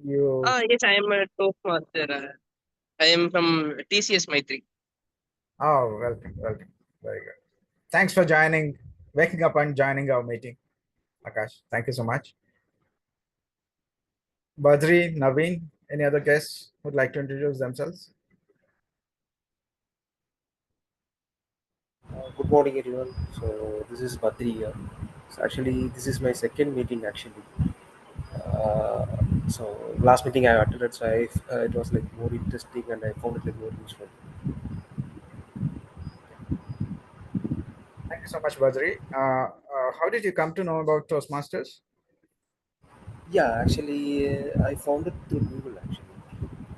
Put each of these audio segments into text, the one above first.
You. Yes, I am a Toastmaster. I am from TCS Maitri. Oh, welcome, welcome. Very good. Thanks for joining, waking up and joining our meeting, Akash. Thank you so much. Badri, Naveen, any other guests who'd like to introduce themselves? Good morning, everyone. So this is Badri here. So actually, this is my second meeting. Actually, uh, so last meeting I attended, so it was like more interesting, and I found it like more useful. Thank you so much, Badri. How did you come to know about Toastmasters? Yeah, actually, I found it through Google. Actually,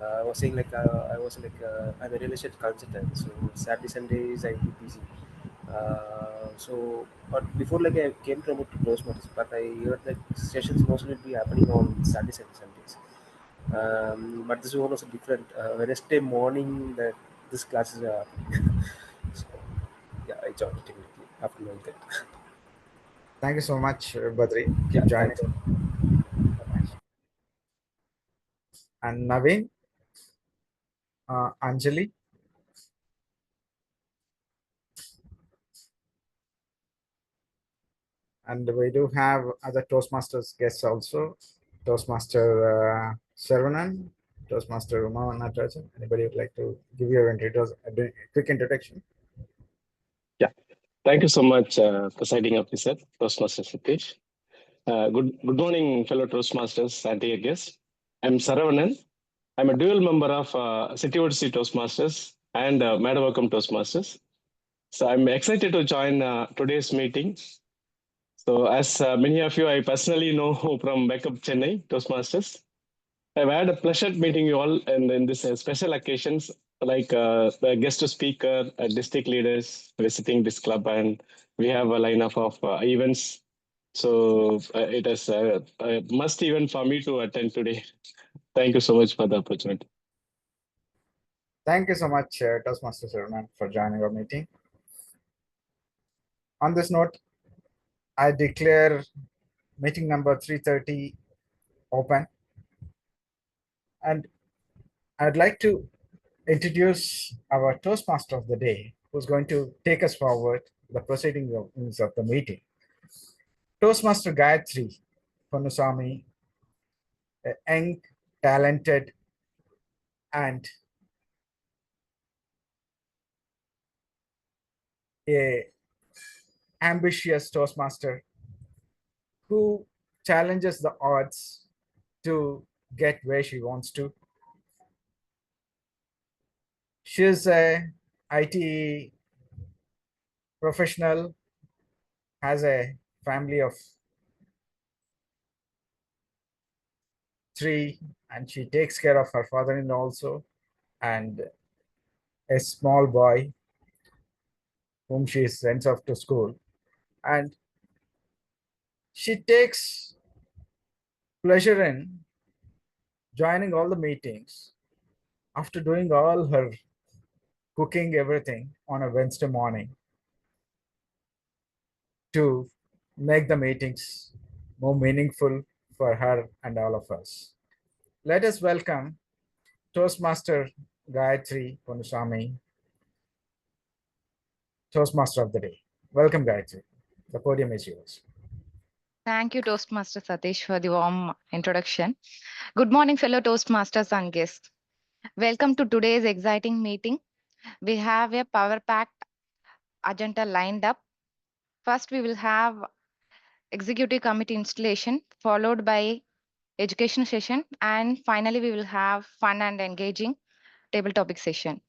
I was saying like I'm a real estate consultant. So Saturday Sundays I do busy. But before like I came to about Toastmasters, but I heard that sessions mostly will be happening on Saturdays and Sundays. But this one was different. Wednesday morning that this classes are happening. So yeah, I joined it immediately after knowing that. Thank you so much, Badri. Yeah, Keep joining. thanks. And Naveen, Anjali, and we do have other Toastmasters guests also. Toastmaster Saravanan, Toastmaster Uma Natarajan. Anybody would like to give your a quick introduction? Yeah, thank you so much, presiding officer, Toastmaster Satish. Good morning, fellow Toastmasters and dear guests. I'm Saravanan. I'm a dual member of City University Toastmasters and Madawakam Toastmasters. So I'm excited to join today's meeting. So as many of you I personally know from Backup Chennai Toastmasters, I've had a pleasure meeting you all in this special occasions like the guest speaker, district leaders visiting this club, and we have a lineup of events. So it is a must event for me to attend today. Thank you so much for the opportunity. Thank you so much, Toastmaster Saravanan, for joining our meeting. On this note, I declare meeting number 330 open, and I'd like to introduce our Toastmaster of the day, who's going to take us forward the proceedings of the meeting. Toastmaster Gayatri Ponusamy, a young, talented, and a ambitious Toastmaster who challenges the odds to get where she wants to. She's a IT professional, has a family of three, and she takes care of her father-in-law also, and a small boy whom she sends off to school. And she takes pleasure in joining all the meetings after doing all her cooking, everything on a Wednesday morning to make the meetings more meaningful for her and all of us. Let us welcome Toastmaster Gayatri Ponusamy, Toastmaster of the Day. Welcome, Gayatri. The podium is yours. Thank you, Toastmaster Satish, for the warm introduction. Good morning, fellow Toastmasters and guests. Welcome to today's exciting meeting. We have a power packed agenda lined up. First, we will have executive committee installation, followed by education session, and finally, we will have fun and engaging table topic session.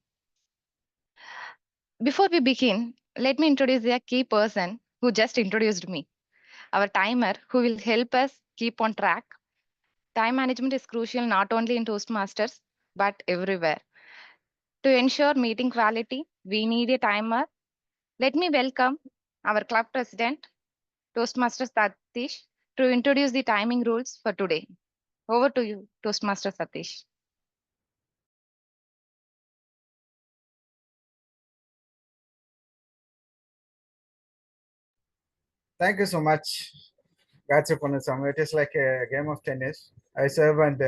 Before we begin, let me introduce a key person who just introduced me, our timer who will help us keep on track. Time management is crucial not only in Toastmasters, but everywhere. To ensure meeting quality, we need a timer. Let me welcome our club president, Toastmaster Satish, to introduce the timing rules for today. Over to you, Toastmaster Satish. Thank you so much, Gayatri Ponusamy. It is like a game of tennis. I serve and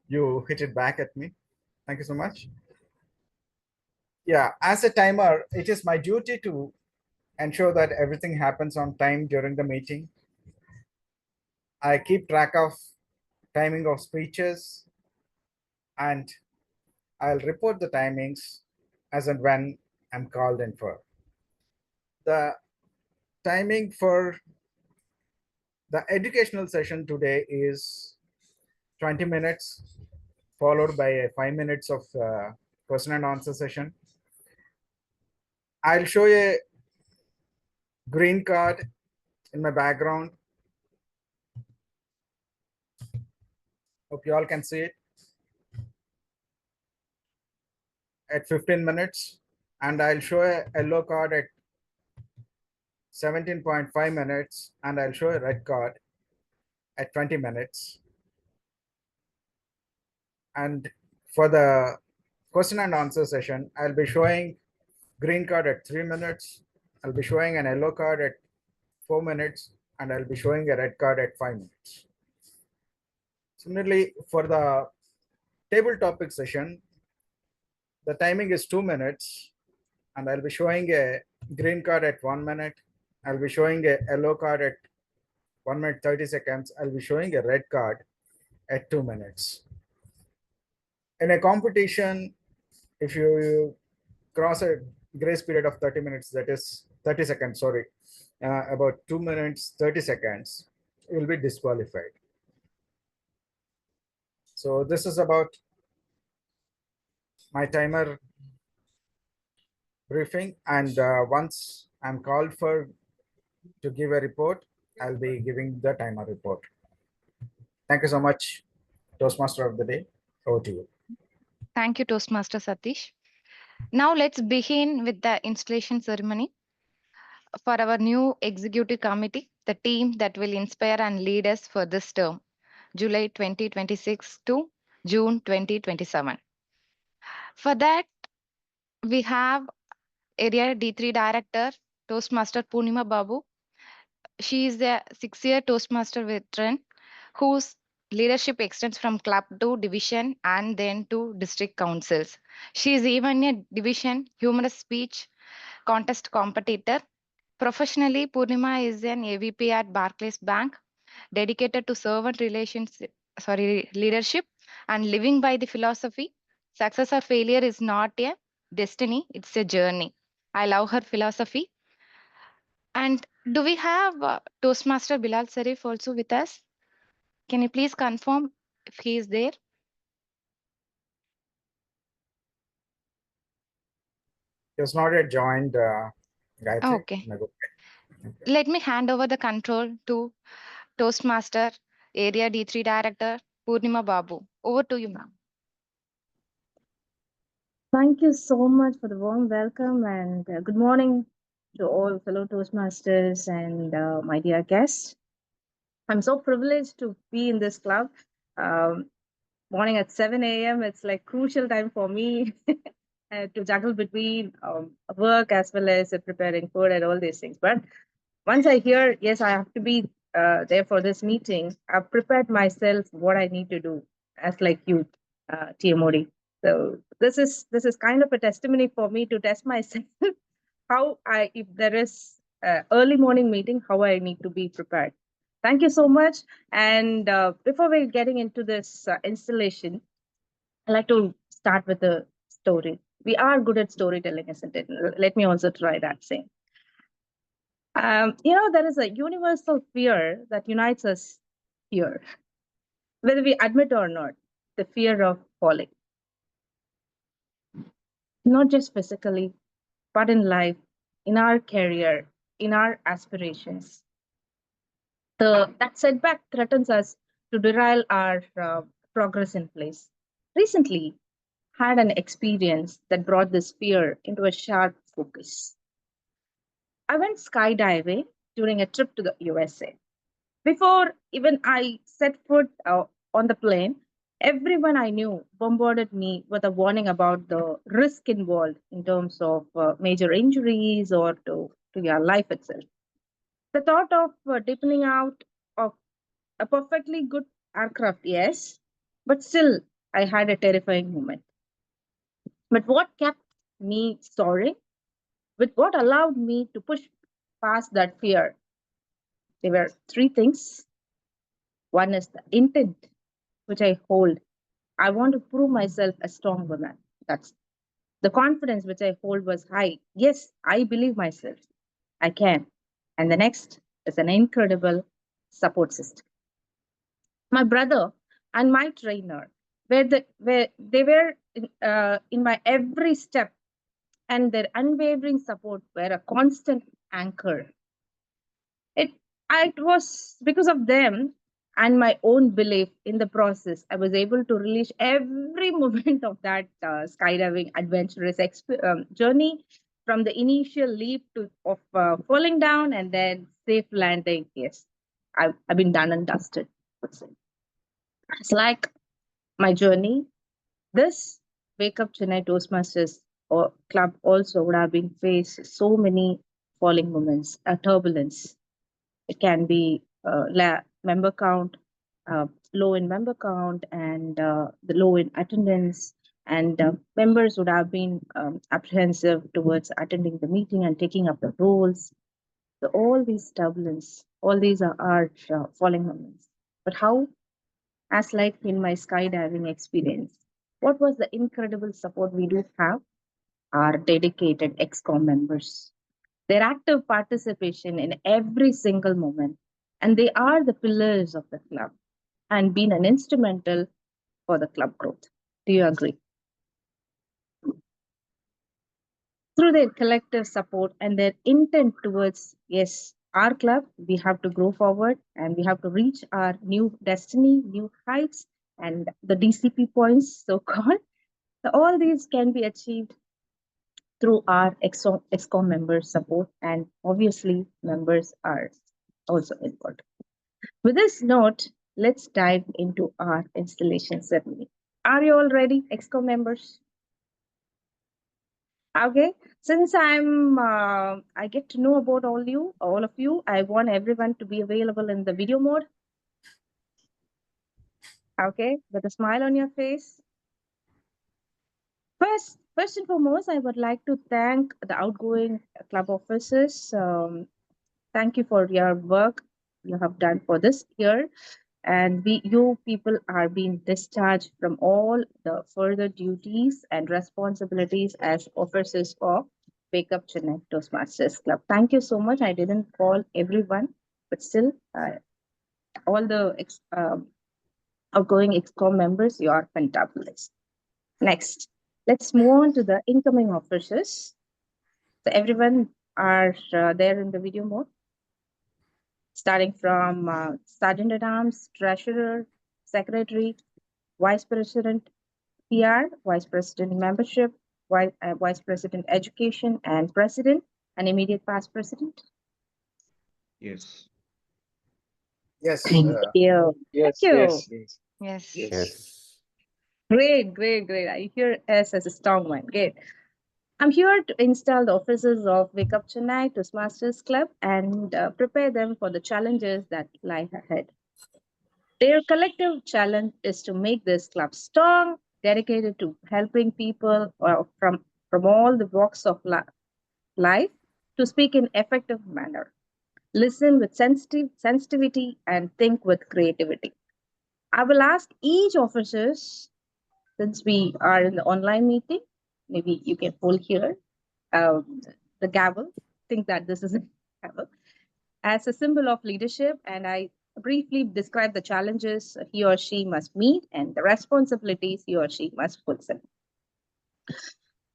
you hit it back at me. Thank you so much. Yeah, as a timer, it is my duty to ensure that everything happens on time during the meeting. I keep track of timing of speeches, and I'll report the timings as and when I'm called in for. The timing for the educational session today is 20 minutes, followed by 5 minutes of question and answer session. I'll show a green card in my background. Hope you all can see it. At 15 minutes, and I'll show a yellow card at 17.5 minutes, and I'll show a red card at 20 minutes. And for the question and answer session, I'll be showing green card at 3 minutes. I'll be showing an yellow card at 4 minutes, and I'll be showing a red card at 5 minutes. Similarly, for the table topic session, the timing is 2 minutes, and I'll be showing a green card at 1 minute. I'll be showing a yellow card at 1 minute 30 seconds. I'll be showing a red card at 2 minutes. In a competition, if you cross a grace period of 30 minutes, that is 30 seconds, sorry, about 2 minutes 30 seconds, you will be disqualified. So this is about my timer briefing, and once I'm called for to give a report, I'll be giving the timer report. Thank you so much, Toastmaster of the day. Over to you. Thank you, Toastmaster Satish. Now let's begin with the installation ceremony for our new executive committee, the team that will inspire and lead us for this term, July 2026 to June 2027. For that, we have Area D3 Director, Toastmaster Purnima Babu. She is a 6-year Toastmaster veteran whose leadership extends from club to division and then to district councils. She is even a division humorous speech contest competitor. Professionally, Purnima is an AVP at Barclays Bank, dedicated to servant relations, leadership, and living by the philosophy success or failure is not a destiny, it's a journey. I love her philosophy. And do we have Toastmaster Bilal Sarif also with us? Can you please confirm if he is there? He was not yet joined, Gayatri. Okay. No, go ahead. Let me hand over the control to Toastmaster Area D3 Director Purnima Babu. Over to you, ma'am. Thank you so much for the warm welcome and good morning to all fellow Toastmasters and my dear guests. I'm so privileged to be in this club. Morning at 7 a.m. It's like crucial time for me to juggle between work as well as preparing food and all these things. But once I hear, yes, I have to be there for this meeting, I've prepared myself what I need to do as like you, TMOD. So this is kind of a testimony for me to test myself how I, if there is early morning meeting, how I need to be prepared. Thank you so much. And before we're getting into this installation, I'd like to start with a story. We are good at storytelling, isn't it? Let me also try that same. There is a universal fear that unites us here, whether we admit or not, the fear of falling. Not just physically, but in life, in our career, in our aspirations. That setback threatens us to derail our progress in place. Recently, had an experience that brought this fear into a sharp focus. I went skydiving during a trip to the USA. Before even I set foot on the plane, everyone I knew bombarded me with a warning about the risk involved in terms of major injuries or to your life itself. The thought of deepening out of a perfectly good aircraft, yes, but still I had a terrifying moment. But what kept me soaring, with what allowed me to push past that fear, there were three things. One is the intent, which I hold. I want to prove myself a strong woman. That's the confidence which I hold was high. Yes, I believe myself. I can. And the next is an incredible support system. My brother and my trainer, where they were in my every step, and their unwavering support were a constant anchor. It, it was because of them and my own belief in the process, I was able to relish every moment of that skydiving adventurous journey, from the initial leap of falling down and then safe landing. Yes, I've been done and dusted. It's like my journey. This Wake Up Chennai Toastmasters or club also would have been faced so many falling moments, turbulence. It can be member count, low in member count, and the low in attendance. And members would have been apprehensive towards attending the meeting and taking up the roles. So all these turbulence, all these are falling moments. But how, as like in my skydiving experience, what was the incredible support we do have? Our dedicated XCOM members, their active participation in every single moment, and they are the pillars of the club and been an instrumental for the club growth. Do you agree? Through their collective support and their intent towards, yes, our club, we have to grow forward and we have to reach our new destiny, new heights, and the DCP points, so called. So all these can be achieved through our EXCOM members support, and obviously members are also important. With this note, let's dive into our installation ceremony. Are you all ready, EXCOM members? Okay, since I get to know about all of you, I want everyone to be available in the video mode. Okay, with a smile on your face. First and foremost, I would like to thank the outgoing club officers. Thank you for your work you have done for this year. And you people are being discharged from all the further duties and responsibilities as officers of Wake Up Chennai Toastmasters Club. Thank you so much. I didn't call everyone, but still, all the outgoing EXCOM members, you are fantabulous. Next, let's move on to the incoming officers. So everyone are there in the video mode, starting from Sergeant at Arms, Treasurer, Secretary, Vice President PR, Vice President Membership, Vice President Education, and President, and immediate past President. Yes. Yes. Thank you. Yes. Thank you. Yes. Yes. Yes. Yes. Great. I hear us as a strong one. Great. I'm here to install the officers of Wake Up Chennai Toastmasters Club and prepare them for the challenges that lie ahead. Their collective challenge is to make this club strong, dedicated to helping people from all the walks of life to speak in effective manner, listen with sensitivity, and think with creativity. I will ask each officers, since we are in the online meeting, maybe you can hold here the gavel, think that this is a gavel, as a symbol of leadership, and I briefly describe the challenges he or she must meet and the responsibilities he or she must fulfill.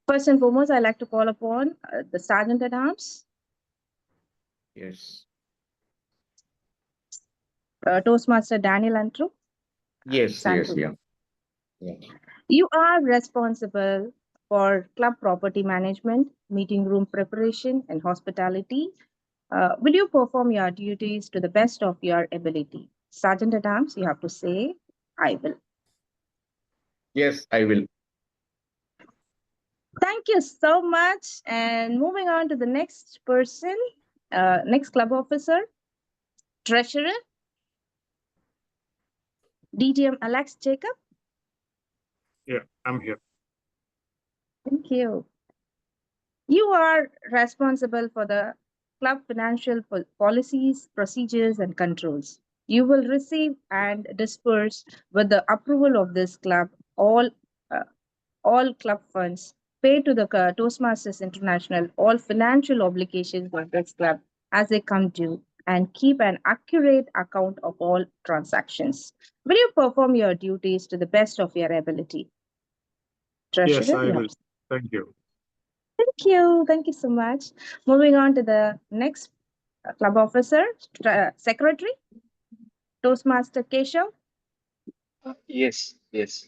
First and foremost, I'd like to call upon the Sergeant at Arms, Yes. Toastmaster Daniel Antru. Yes. Yes. Santru. Yeah. You are responsible for club property management, meeting room preparation, and hospitality. Will you perform your duties to the best of your ability? Sergeant at Arms, you have to say, I will. Yes, I will. Thank you so much. And moving on to the next person, next club officer, treasurer, DTM Alex Jacob. Yeah, I'm here. Thank you. You are responsible for the club financial policies, procedures, and controls. You will receive and disperse with the approval of this club uh, all club funds, pay to the Toastmasters International all financial obligations of this club as they come due, and keep an accurate account of all transactions. Will you perform your duties to the best of your ability? Yes, Treasurer, I you will. have. Thank you. Thank you. Thank you so much. Moving on to the next club officer, secretary, Toastmaster Keshav. Yes, yes.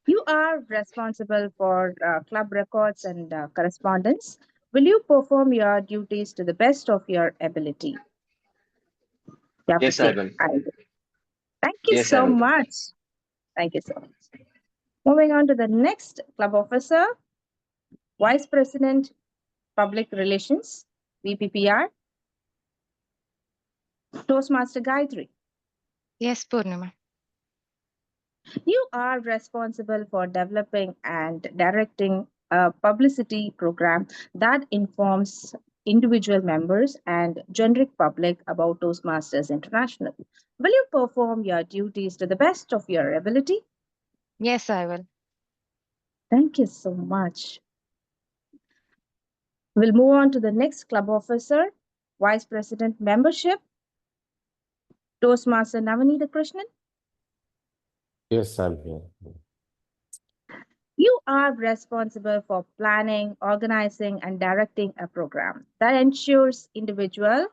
You are responsible for club records and correspondence. Will you perform your duties to the best of your ability? You have to Yes, I say, will. I will. Thank you Yes, I so will. much. Thank you so much. Moving on to the next club officer, Vice President, Public Relations, VPPR, Toastmaster Gayatri. Yes, Purnima. You are responsible for developing and directing a publicity program that informs individual members and generic public about Toastmasters International. Will you perform your duties to the best of your ability? Yes, I will. Thank you so much. We'll move on to the next club officer, Vice President Membership, Toastmaster Navanita Krishnan. Yes, I'm here. You are responsible for planning, organizing, and directing a program that ensures individual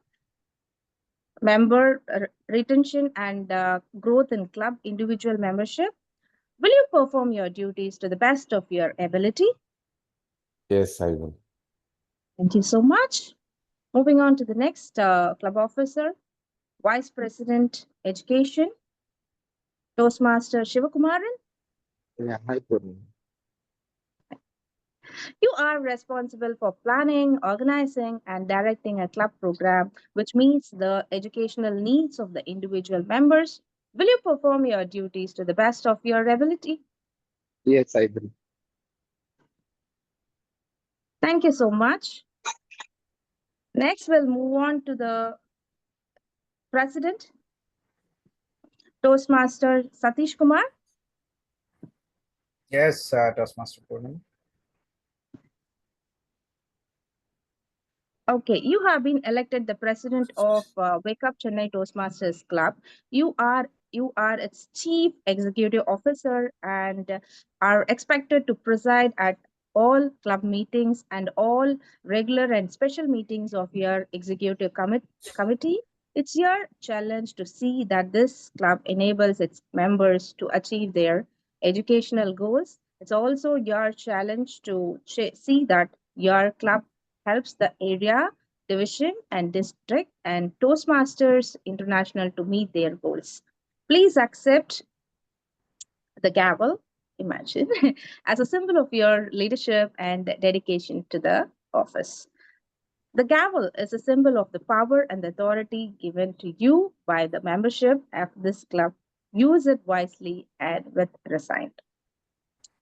member retention and growth in club individual membership. Will you perform your duties to the best of your ability? Yes, I will. Thank you so much. Moving on to the next club officer, Vice President Education, Toastmaster Shivakumaran. Yeah, hi, Purna. You are responsible for planning, organizing, and directing a club program which meets the educational needs of the individual members. Will you perform your duties to the best of your ability? Yes, I will. Thank you so much. Next, we'll move on to the President, Toastmaster Satish Kumar. Yes, Toastmaster Purnam. Okay, you have been elected the president of Wake Up Chennai Toastmasters Club. You are its chief executive officer and are expected to preside at all club meetings and all regular and special meetings of your executive committee. It's your challenge to see that this club enables its members to achieve their educational goals. It's also your challenge to see that your club helps the area, division, and district and Toastmasters International to meet their goals. Please accept the gavel, imagine, as a symbol of your leadership and dedication to the office. The gavel is a symbol of the power and the authority given to you by the membership of this club. Use it wisely and with restraint.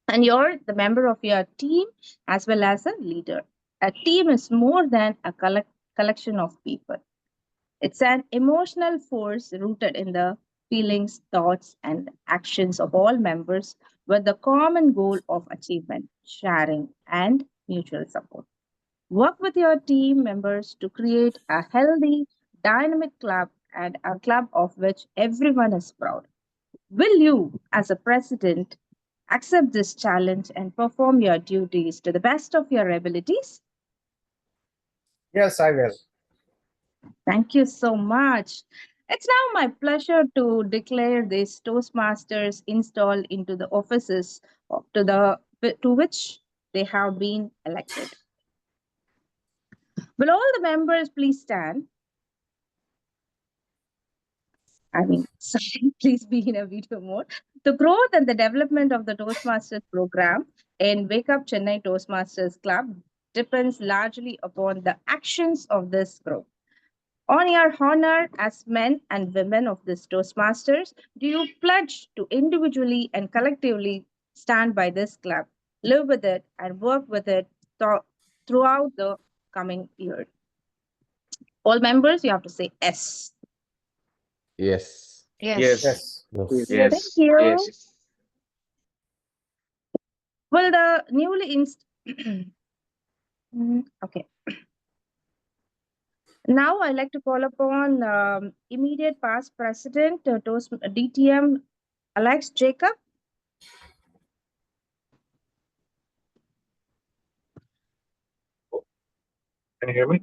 And you're the member of your team as well as a leader. A team is more than a collection of people. It's an emotional force rooted in the feelings, thoughts, and actions of all members with the common goal of achievement, sharing, and mutual support. Work with your team members to create a healthy, dynamic club and a club of which everyone is proud. Will you, as a president, accept this challenge and perform your duties to the best of your abilities? Yes, I will. Thank you so much. It's now my pleasure to declare these Toastmasters installed into the offices to which they have been elected. Will all the members please stand? Sorry, please be in a video mode. The growth and the development of the Toastmasters program in Wake Up Chennai Toastmasters Club depends largely upon the actions of this group. On your honor as men and women of this Toastmasters, do you pledge to individually and collectively stand by this club, live with it, and work with it throughout the coming year? All members, you have to say yes. Yes. Yes. Yes. Yes. Thank Yes. you. Yes. Will the newly okay. Now I'd like to call upon immediate past president DTM Alex Jacob. Can you hear me?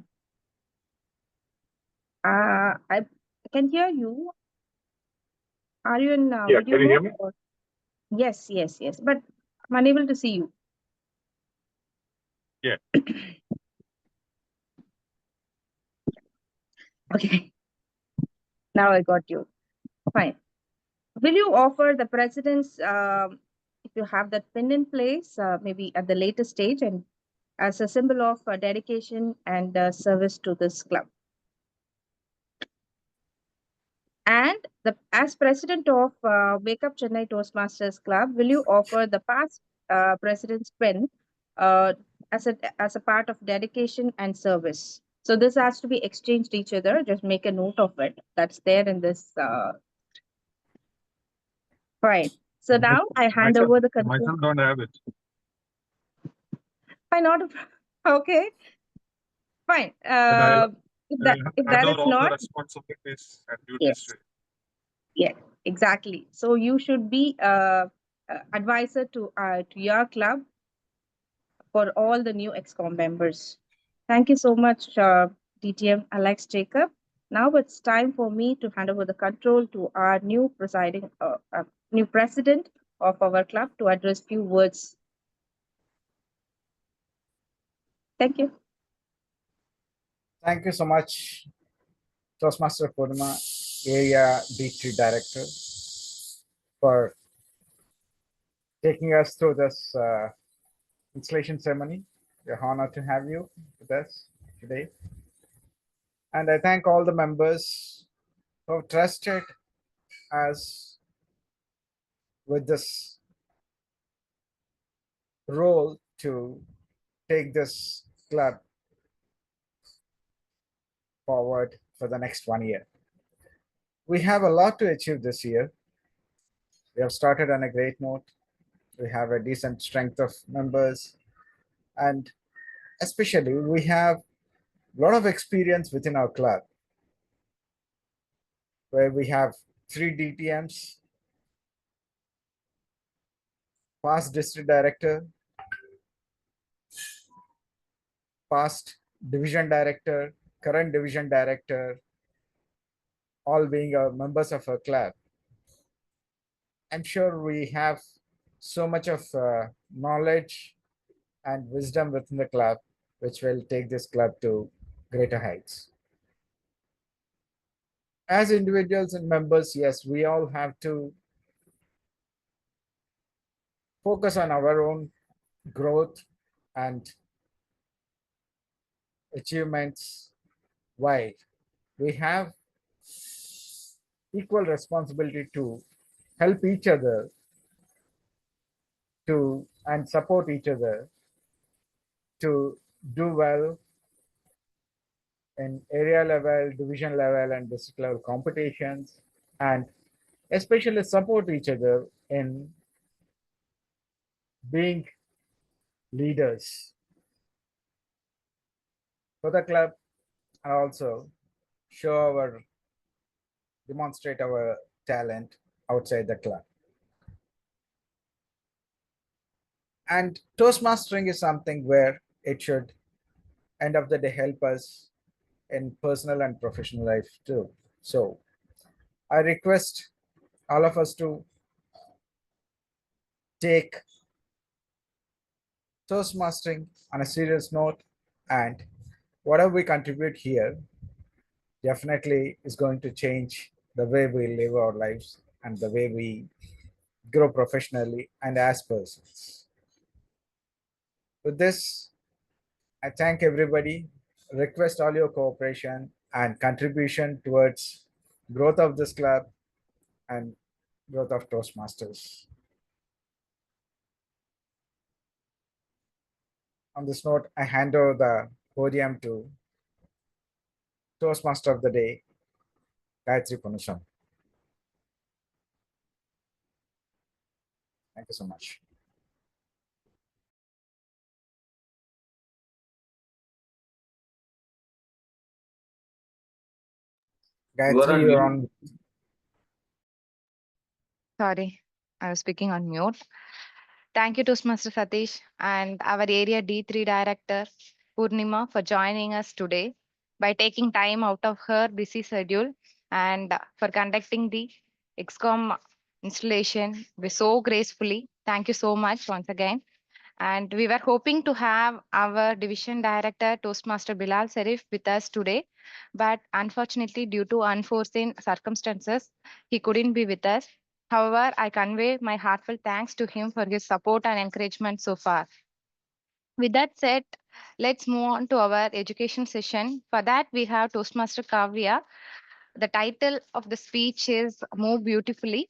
I can hear you. Are you in Yeah, video can you hear mode me? or- Yes, yes, yes. But I'm unable to see you. Yeah. Okay. Now I got you. Fine. Will you offer the president's, if you have that pin in place, maybe at the later stage, and as a symbol of dedication and service to this club? And as president of Wake Up Chennai Toastmasters Club, will you offer the past president's pin as a part of dedication and service? So this has to be exchanged each other. Just make a note of it. That's there in this. Fine. So now I hand Myself, over the control. myself don't have it. Fine, not okay. Fine. But I'll, If I'll that hand is over all the not, responsibilities and duties yes. to you. Yeah, exactly. So you should be advisor to your club for all the new EXCOM members. Thank you so much, DTM Alex Jacob. Now it's time for me to hand over the control to our new new president of our club to address few words. Thank you. Thank you so much, Toastmaster Purnima, Area D3 Director, for taking us through this installation ceremony. We're honored to have you with us today. And I thank all the members who have trusted us with this role to take this club forward for the next 1 year. We have a lot to achieve this year. We have started on a great note. We have a decent strength of members, and especially we have a lot of experience within our club, where we have 3 DTMs, past district director, past division director, current division director, all being members of our club. I'm sure we have so much of knowledge and wisdom within the club, which will take this club to greater heights. As individuals and members, yes, we all have to focus on our own growth and achievements, while we have equal responsibility to help each other to and support each other to do well in area level, division level, and district level competitions, and especially support each other in being leaders for the club, and also demonstrate our talent outside the club. And Toastmastering is something where it should end of the day help us in personal and professional life too. So I request all of us to take Toastmastering on a serious note, and whatever we contribute here definitely is going to change the way we live our lives and the way we grow professionally and as persons. With this, I thank everybody, request all your cooperation and contribution towards growth of this club and growth of Toastmasters. On this note, I hand over the podium to Toastmaster of the Day, Gayatri Punusam. Thank you so much. Gayatri, you're on. Sorry, I was speaking on mute. Thank you, Toastmaster Satish and our Area D3 Director, Purnima, for joining us today by taking time out of her busy schedule and for conducting the XCOM installation so gracefully. Thank you so much once again. And we were hoping to have our Division Director, Toastmaster Bilal Serif, with us today. But unfortunately, due to unforeseen circumstances, he couldn't be with us. However, I convey my heartfelt thanks to him for his support and encouragement so far. With that said, let's move on to our education session. For that, we have Toastmaster Kavya. The title of the speech is Move Beautifully.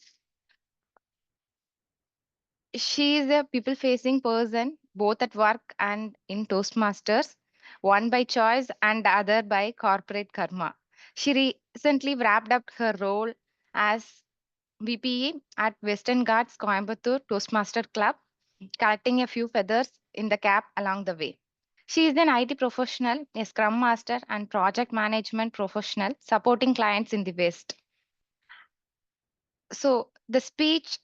She is a people facing person, both at work and in Toastmasters, one by choice and the other by corporate karma. She recently wrapped up her role as VPE at Western Ghats Coimbatore Toastmaster Club, collecting a few feathers in the cap along the way. She is an IT professional, a Scrum Master, and project management professional supporting clients in the West. So the speech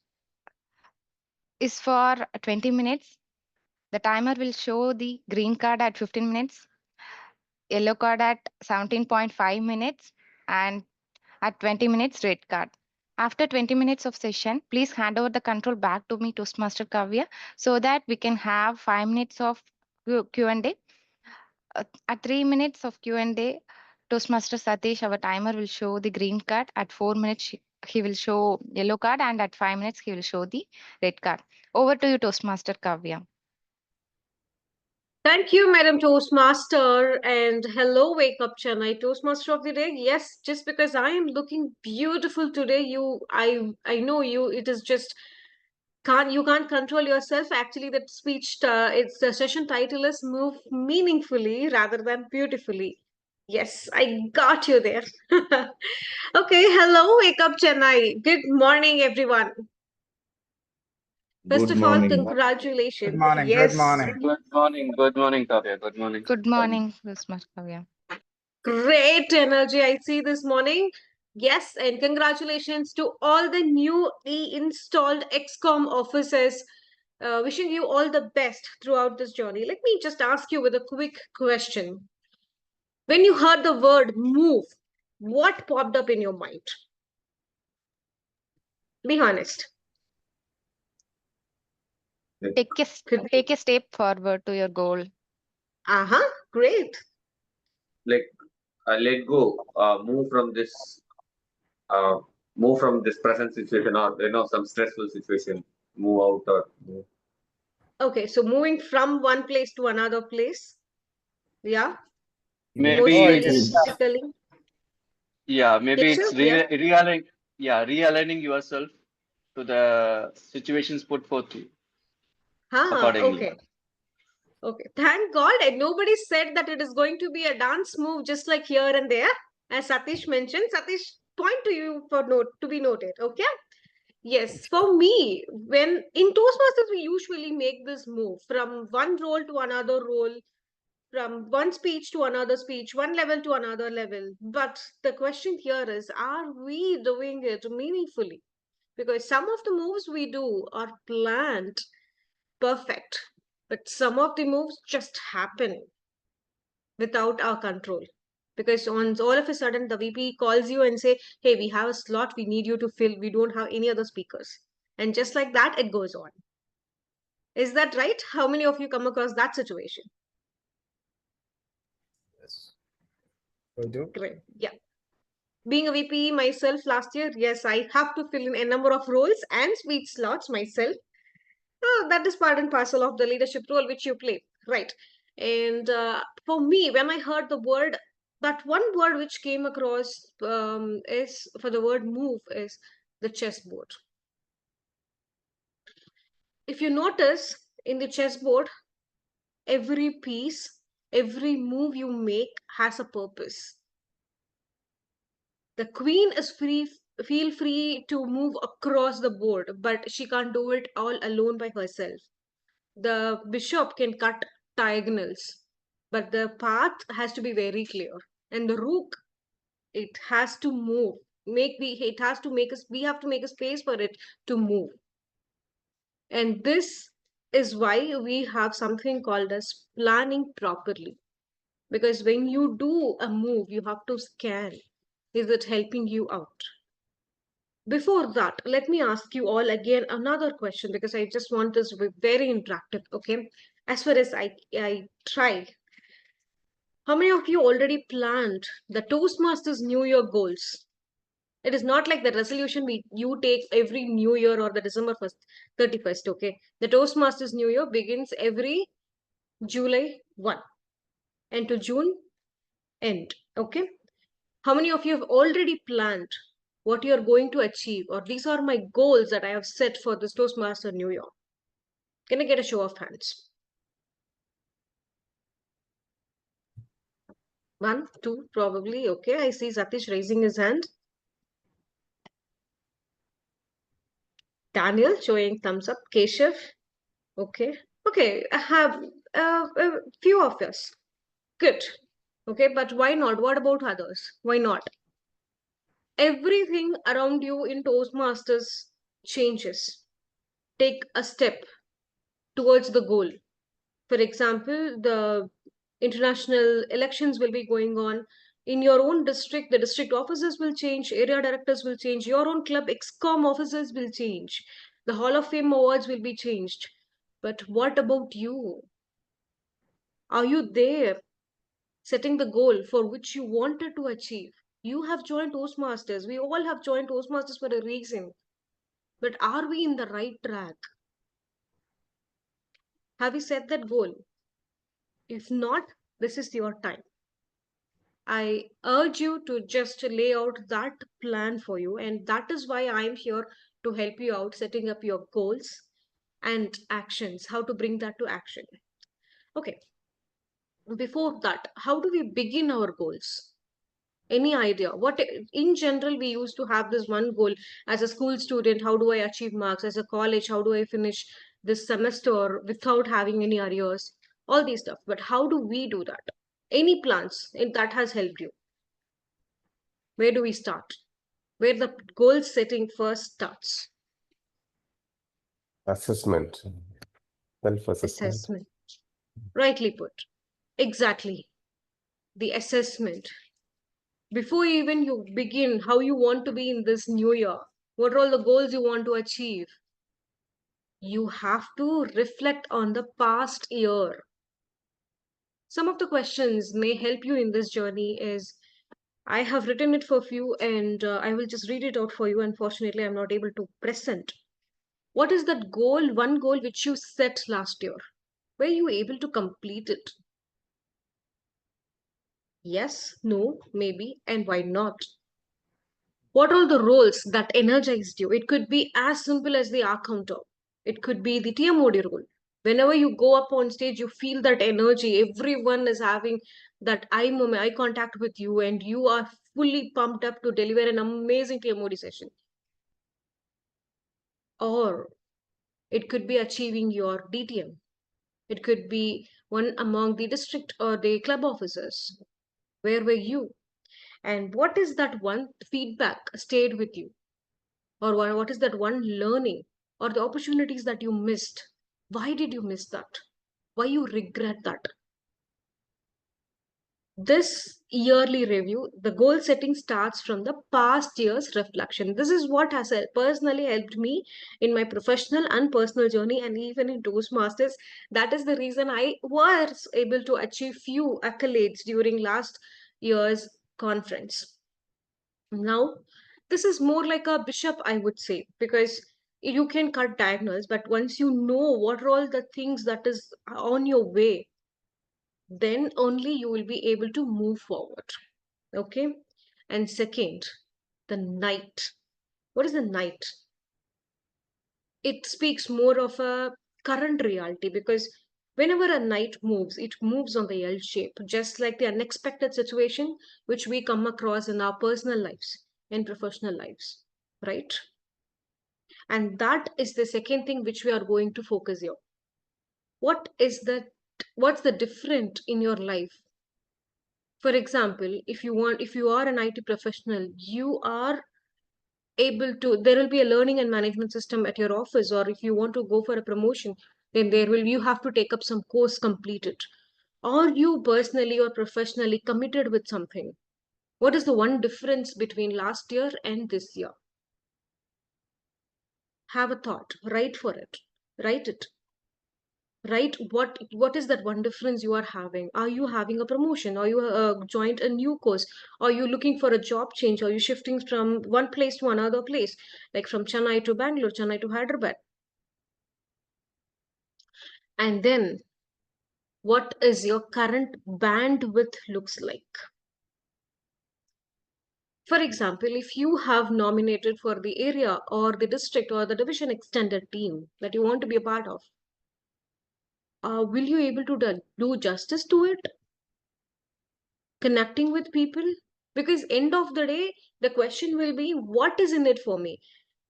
is for 20 minutes. The timer will show the green card at 15 minutes, yellow card at 17.5 minutes, and at 20 minutes, red card. After 20 minutes of session, please hand over the control back to me, Toastmaster Kavya, so that we can have 5 minutes of Q&A. At 3 minutes of Q&A, Toastmaster Satish, our timer will show the green card. At 4 minutes, he will show yellow card, and at 5 minutes, he will show the red card. Over to you, Toastmaster Kavya. Thank you, Madam Toastmaster, and hello, Wake Up Chennai, Toastmaster of the Day. Yes, just because I am looking beautiful today, I know you. It is just you can't control yourself. Actually, that speech, it's the session title is "Move Meaningfully" rather than beautifully. Yes, I got you there. Okay, hello, Wake Up Chennai. Good morning, everyone. First Good of all, morning. congratulations. Good morning. Yes. Good morning. Good morning, Kavya. Good morning. Good morning, Toastmaster Kavya. Great energy I see this morning. Yes, and congratulations to all the newly installed XCOM officers. Wishing you all the best throughout this journey. Let me just ask you with a quick question. When you heard the word move, what popped up in your mind? Be honest. Take a step forward to your goal. Great. Like let go, move from this present situation, or some stressful situation. Move out or move. Okay, so moving from one place to another place. Yeah. Maybe Emotionally, physically. Yeah, maybe it's Yeah. realigning yourself to the situations put forth to you accordingly. Okay. Thank God. And nobody said that it is going to be a dance move just like here and there. As Satish mentioned, Satish, point to you for note to be noted. Okay. Yes, for me, when in Toastmasters, we usually make this move from one role to another role, from one speech to another speech, one level to another level. But the question here is, are we doing it meaningfully? Because some of the moves we do are planned perfect, but some of the moves just happen without our control. Because on all of a sudden, the VP calls you and say, "Hey, we have a slot. We need you to fill. We don't have any other speakers." And just like that, it goes on. Is that right? How many of you come across that situation? Yes. We do. Great. Yeah. Being a VP myself last year, yes, I have to fill in a number of roles and speech slots myself. That is part and parcel of the leadership role which you play, right? And for me, when I heard the word that one word which came across is for the word move is the chessboard. If you notice in the chessboard, every piece, every move you make has a purpose. The queen is feel free to move across the board, but she can't do it all alone by herself. The bishop can cut diagonals, but the path has to be very clear. And the rook, it has to move. It has to make us. We have to make a space for it to move. And this is why we have something called as planning properly. Because when you do a move, you have to scan. Is it helping you out? Before that, let me ask you all again another question, because I just want this to be very interactive. Okay. As far as I try, how many of you already planned the Toastmasters New Year goals? It is not like the resolution you take every New Year or the December 31st. Okay. The Toastmasters New Year begins every July 1 and to June end. Okay. How many of you have already planned what you are going to achieve, or these are my goals that I have set for this Toastmaster New Year? Can I get a show of hands? 1, 2, probably. Okay. I see Satish raising his hand. Daniel showing thumbs up. Keshav. Okay. Okay. I have a few of us. Good. Okay. But why not? What about others? Why not? Everything around you in Toastmasters changes. Take a step towards the goal. For example, the international elections will be going on. In your own district, the district officers will change, area directors will change, your own club excom officers will change, the Hall of Fame awards will be changed. But what about you? Are you there setting the goal for which you wanted to achieve? You have joined Toastmasters. We all have joined Toastmasters for a reason. But are we in the right track? Have we set that goal? If not, this is your time. I urge you to just lay out that plan for you. And that is why I'm here to help you out, setting up your goals and actions, how to bring that to action. Okay. Before that, how do we begin our goals? Any idea? What in general we used to have this one goal as a school student? How do I achieve marks? As a college, how do I finish this semester without having any arrears? All these stuff. But how do we do that? Any plans that has helped you? Where do we start? Where the goal setting first starts? Assessment. Self-assessment. Assessment. Rightly put. Exactly. The assessment. Before even you begin how you want to be in this new year, what are all the goals you want to achieve? You have to reflect on the past year. Some of the questions may help you in this journey is, I have written it for few and I will just read it out for you. Unfortunately, I'm not able to present. What is that goal, one goal which you set last year? Were you able to complete it? Yes, no, maybe, and why not? What are the roles that energized you? It could be as simple as the R counter. It could be the TMOD role. Whenever you go up on stage, you feel that energy. Everyone is having that eye contact with you, and you are fully pumped up to deliver an amazing TMOD session. Or it could be achieving your DTM. It could be one among the district or the club officers. Where were you? And what is that one feedback stayed with you? Or what is that one learning or the opportunities that you missed? Why did you miss that? Why you regret that? This yearly review, the goal setting starts from the past year's reflection. This is what has personally helped me in my professional and personal journey, and even in Toastmasters. That is the reason I was able to achieve few accolades during last year's conference. Now, this is more like a bishop, I would say, because you can cut diagonals, but once you know what are all the things that is on your way, then only you will be able to move forward. Okay. And second, the night. What is the night? It speaks more of a current reality, because whenever a night moves, it moves on the L shape, just like the unexpected situation which we come across in our personal lives and professional lives, right? And that is the second thing which we are going to focus here. What's the different in your life? For example, if you are an IT professional, you are able to, there will be a learning and management system at your office, or if you want to go for a promotion, then you have to take up some course, complete it. Are you personally or professionally committed with something? What is the one difference between last year and this year? Have a thought, write for it, write it. Right, what is that one difference you are having? Are you having a promotion? Are you joined a new course? Are you looking for a job change? Are you shifting from one place to another place, like from Chennai to Bangalore, Chennai to Hyderabad? And then what is your current bandwidth looks like? For example, if you have nominated for the area or the district or the division extended team that you want to be a part of, will you able to do justice to it? Connecting with people? Because end of the day, the question will be, what is in it for me?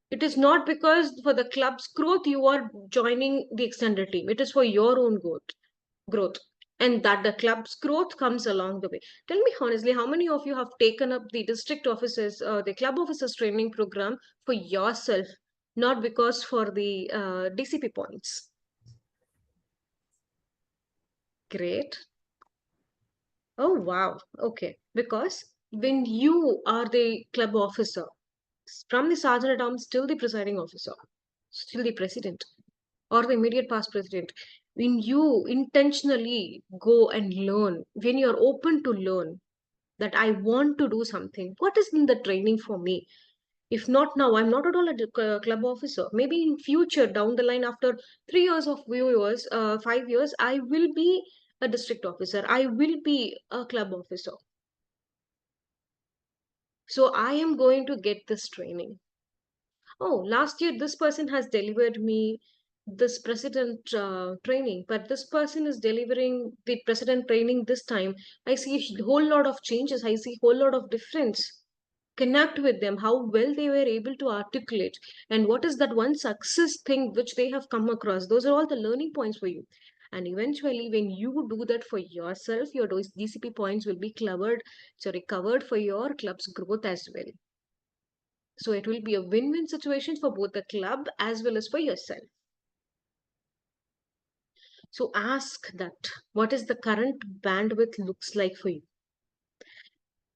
It is not because for the club's growth you are joining the extended team. It is for your own growth, and that the club's growth comes along the way. Tell me honestly, how many of you have taken up the district officers, the club officers training program for yourself, not because for the DCP points? Great. Oh, wow. Okay. Because when you are the club officer, from the sergeant at arms till the presiding officer, still the president or the immediate past president, when you intentionally go and learn, when you're open to learn that I want to do something, what is in the training for me? If not now, I'm not at all a club officer. Maybe in future, down the line, after 3 years of viewers, 5 years, I will be a district officer. I will be a club officer. So I am going to get this training. Oh, last year this person has delivered me this president training, but this person is delivering the president training this time. I see a whole lot of changes. I see a whole lot of difference. Connect with them, how well they were able to articulate, and what is that one success thing which they have come across. Those are all the learning points for you. And eventually, when you do that for yourself, your DCP points will be covered for your club's growth as well. So it will be a win-win situation for both the club as well as for yourself. So ask that, what is the current bandwidth looks like for you?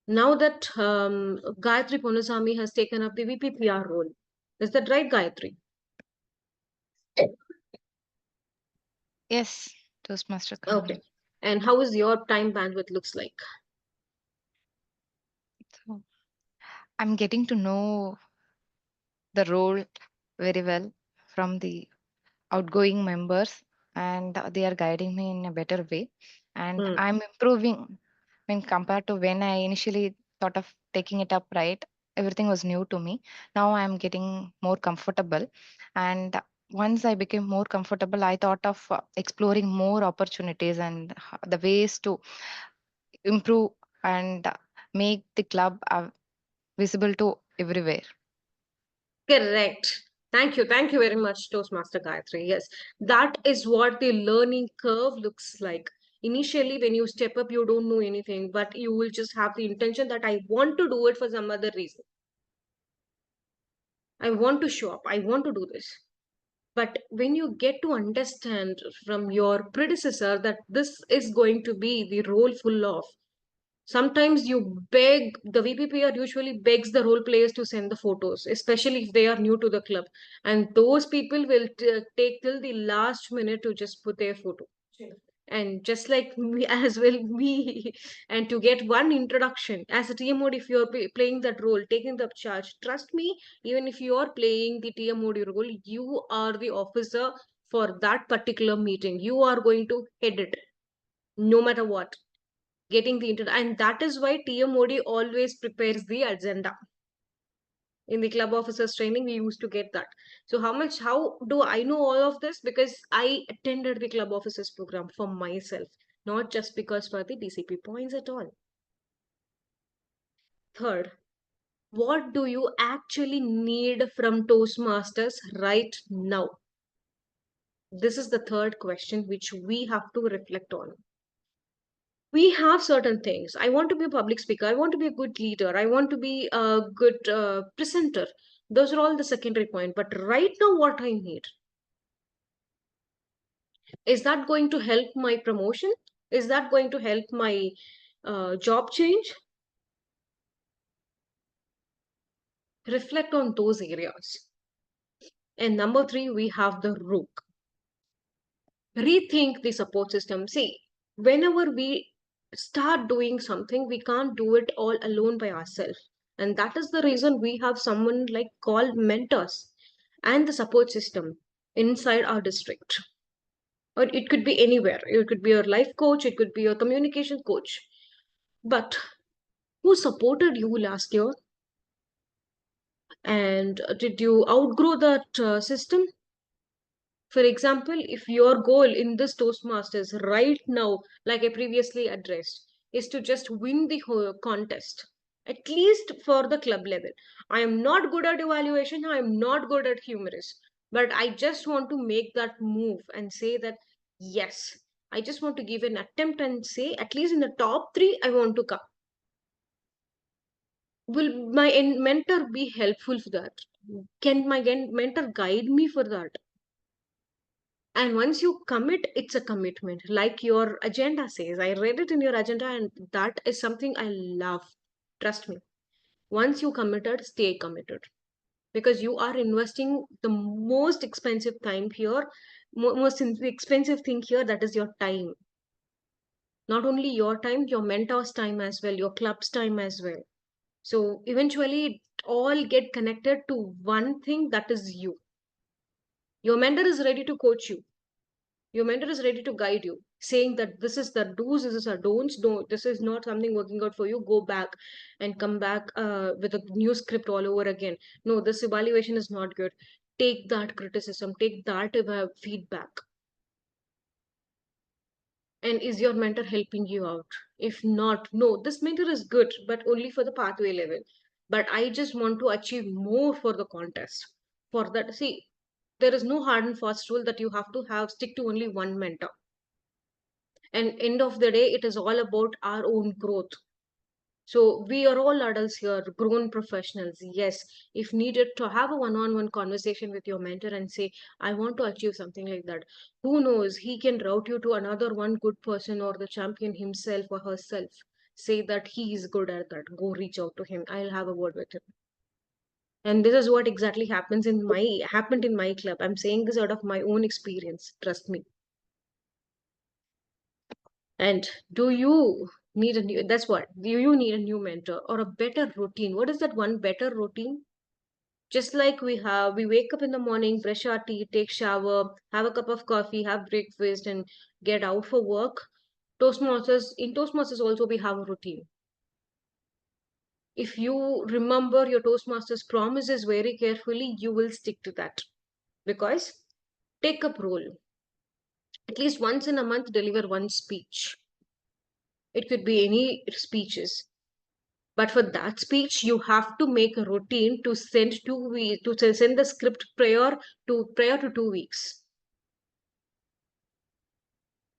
Now that Gayatri Ponusamy has taken up the VPPR role. Is that right, Gayatri? Yes, Toastmaster. Okay. And how is your time bandwidth looks like? So I'm getting to know the role very well from the outgoing members, and they are guiding me in a better way. And I'm improving when compared to when I initially thought of taking it up, right? Everything was new to me. Now I'm getting more comfortable. And once I became more comfortable, I thought of exploring more opportunities and the ways to improve and make the club visible to everywhere. Correct. Thank you. Thank you very much, Toastmaster Gayatri. Yes, that is what the learning curve looks like. Initially, when you step up, you don't know anything, but you will just have the intention that I want to do it for some other reason. I want to show up. I want to do this. But when you get to understand from your predecessor that this is going to be the role full of, sometimes you beg, the VPPR usually begs the role players to send the photos, especially if they are new to the club. And those people will take till the last minute to just put their photo. And just like me as well, me, and to get one introduction as a TM mode, if you're playing that role, taking the charge, trust me, even if you are playing the TM mode role, you are the officer for that particular meeting. You are going to head it, no matter what. getting the internet, and that is why TMOD always prepares the agenda. In the club officers training, we used to get that. So how do I know all of this? Because I attended the club officers program for myself, not just because for the DCP points at all. Third, what do you actually need from Toastmasters right now? This is the third question which we have to reflect on. We have certain things. I want to be a public speaker. I want to be a good leader. I want to be a good presenter. Those are all the secondary point. But right now, what I need, is that going to help my promotion? Is that going to help my job change? Reflect on those areas. And number 3, we have the rook. Rethink the support system. See, whenever we start doing something, we can't do it all alone by ourselves. And that is the reason we have someone like called mentors and the support system inside our district. Or it could be anywhere. It could be your life coach, it could be your communication coach. But who supported you last year? And did you outgrow that system? For example, if your goal in this Toastmasters right now, like I previously addressed, is to just win the whole contest, at least for the club level. I am not good at evaluation, I am not good at humorous, but I just want to make that move and say that, yes, I just want to give an attempt and say, at least in the top 3, I want to come. Will my mentor be helpful for that? Can my mentor guide me for that? And once you commit, it's a commitment, like your agenda says. I read it in your agenda, and that is something I love. Trust me. Once you committed, stay committed. Because you are investing the most expensive time here, most expensive thing here, that is your time. Not only your time, your mentor's time as well, your club's time as well. So eventually, it all get connected to one thing, that is you. Your mentor is ready to coach you. Your mentor is ready to guide you, saying that this is the do's, this is the don'ts. Don't, this is not something working out for you. Go back and come back with a new script all over again. No, this evaluation is not good. Take that criticism, take that feedback. And is your mentor helping you out? If not, no, this mentor is good, but only for the pathway level. But I just want to achieve more for the contest. For that, see, there is no hard and fast rule that you have to stick to only one mentor. And end of the day, it is all about our own growth. So we are all adults here, grown professionals. Yes, if needed, to have a one-on-one conversation with your mentor and say, I want to achieve something like that. Who knows, he can route you to another one good person or the champion himself or herself. Say that he is good at that. Go reach out to him. I'll have a word with him. And this is what exactly happened in my club. I'm saying this out of my own experience. Trust me. And do you need a new, that's what, do you need a new mentor or a better routine? What is that one better routine? Just like we wake up in the morning, brush our teeth, take shower, have a cup of coffee, have breakfast, and get out for work. In Toastmasters also we have a routine. If you remember your Toastmasters promises very carefully, you will stick to that. Because take up role. At least once in a month, deliver one speech. It could be any speeches. But for that speech, you have to make a routine to send send the script prior to 2 weeks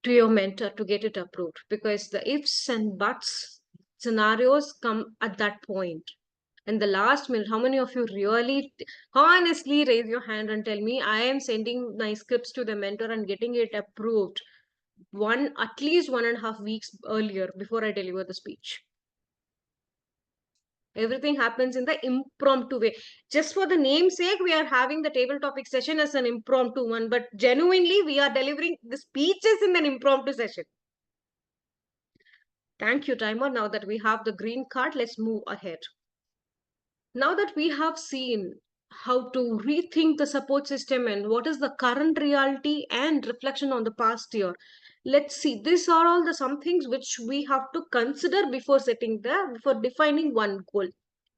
to your mentor to get it approved, because the ifs and buts scenarios come at that point. And the last minute, how many of you really honestly raise your hand and tell me, I am sending my scripts to the mentor and getting it approved at least 1.5 weeks earlier before I deliver the speech? Everything happens in the impromptu way. Just for the name's sake, we are having the table topic session as an impromptu one, but genuinely, we are delivering the speeches in an impromptu session. Thank you, timer. Now that we have the green card, let's move ahead. Now that we have seen how to rethink the support system and what is the current reality and reflection on the past year, Let's see, these are all the some things which we have to consider before before defining one goal.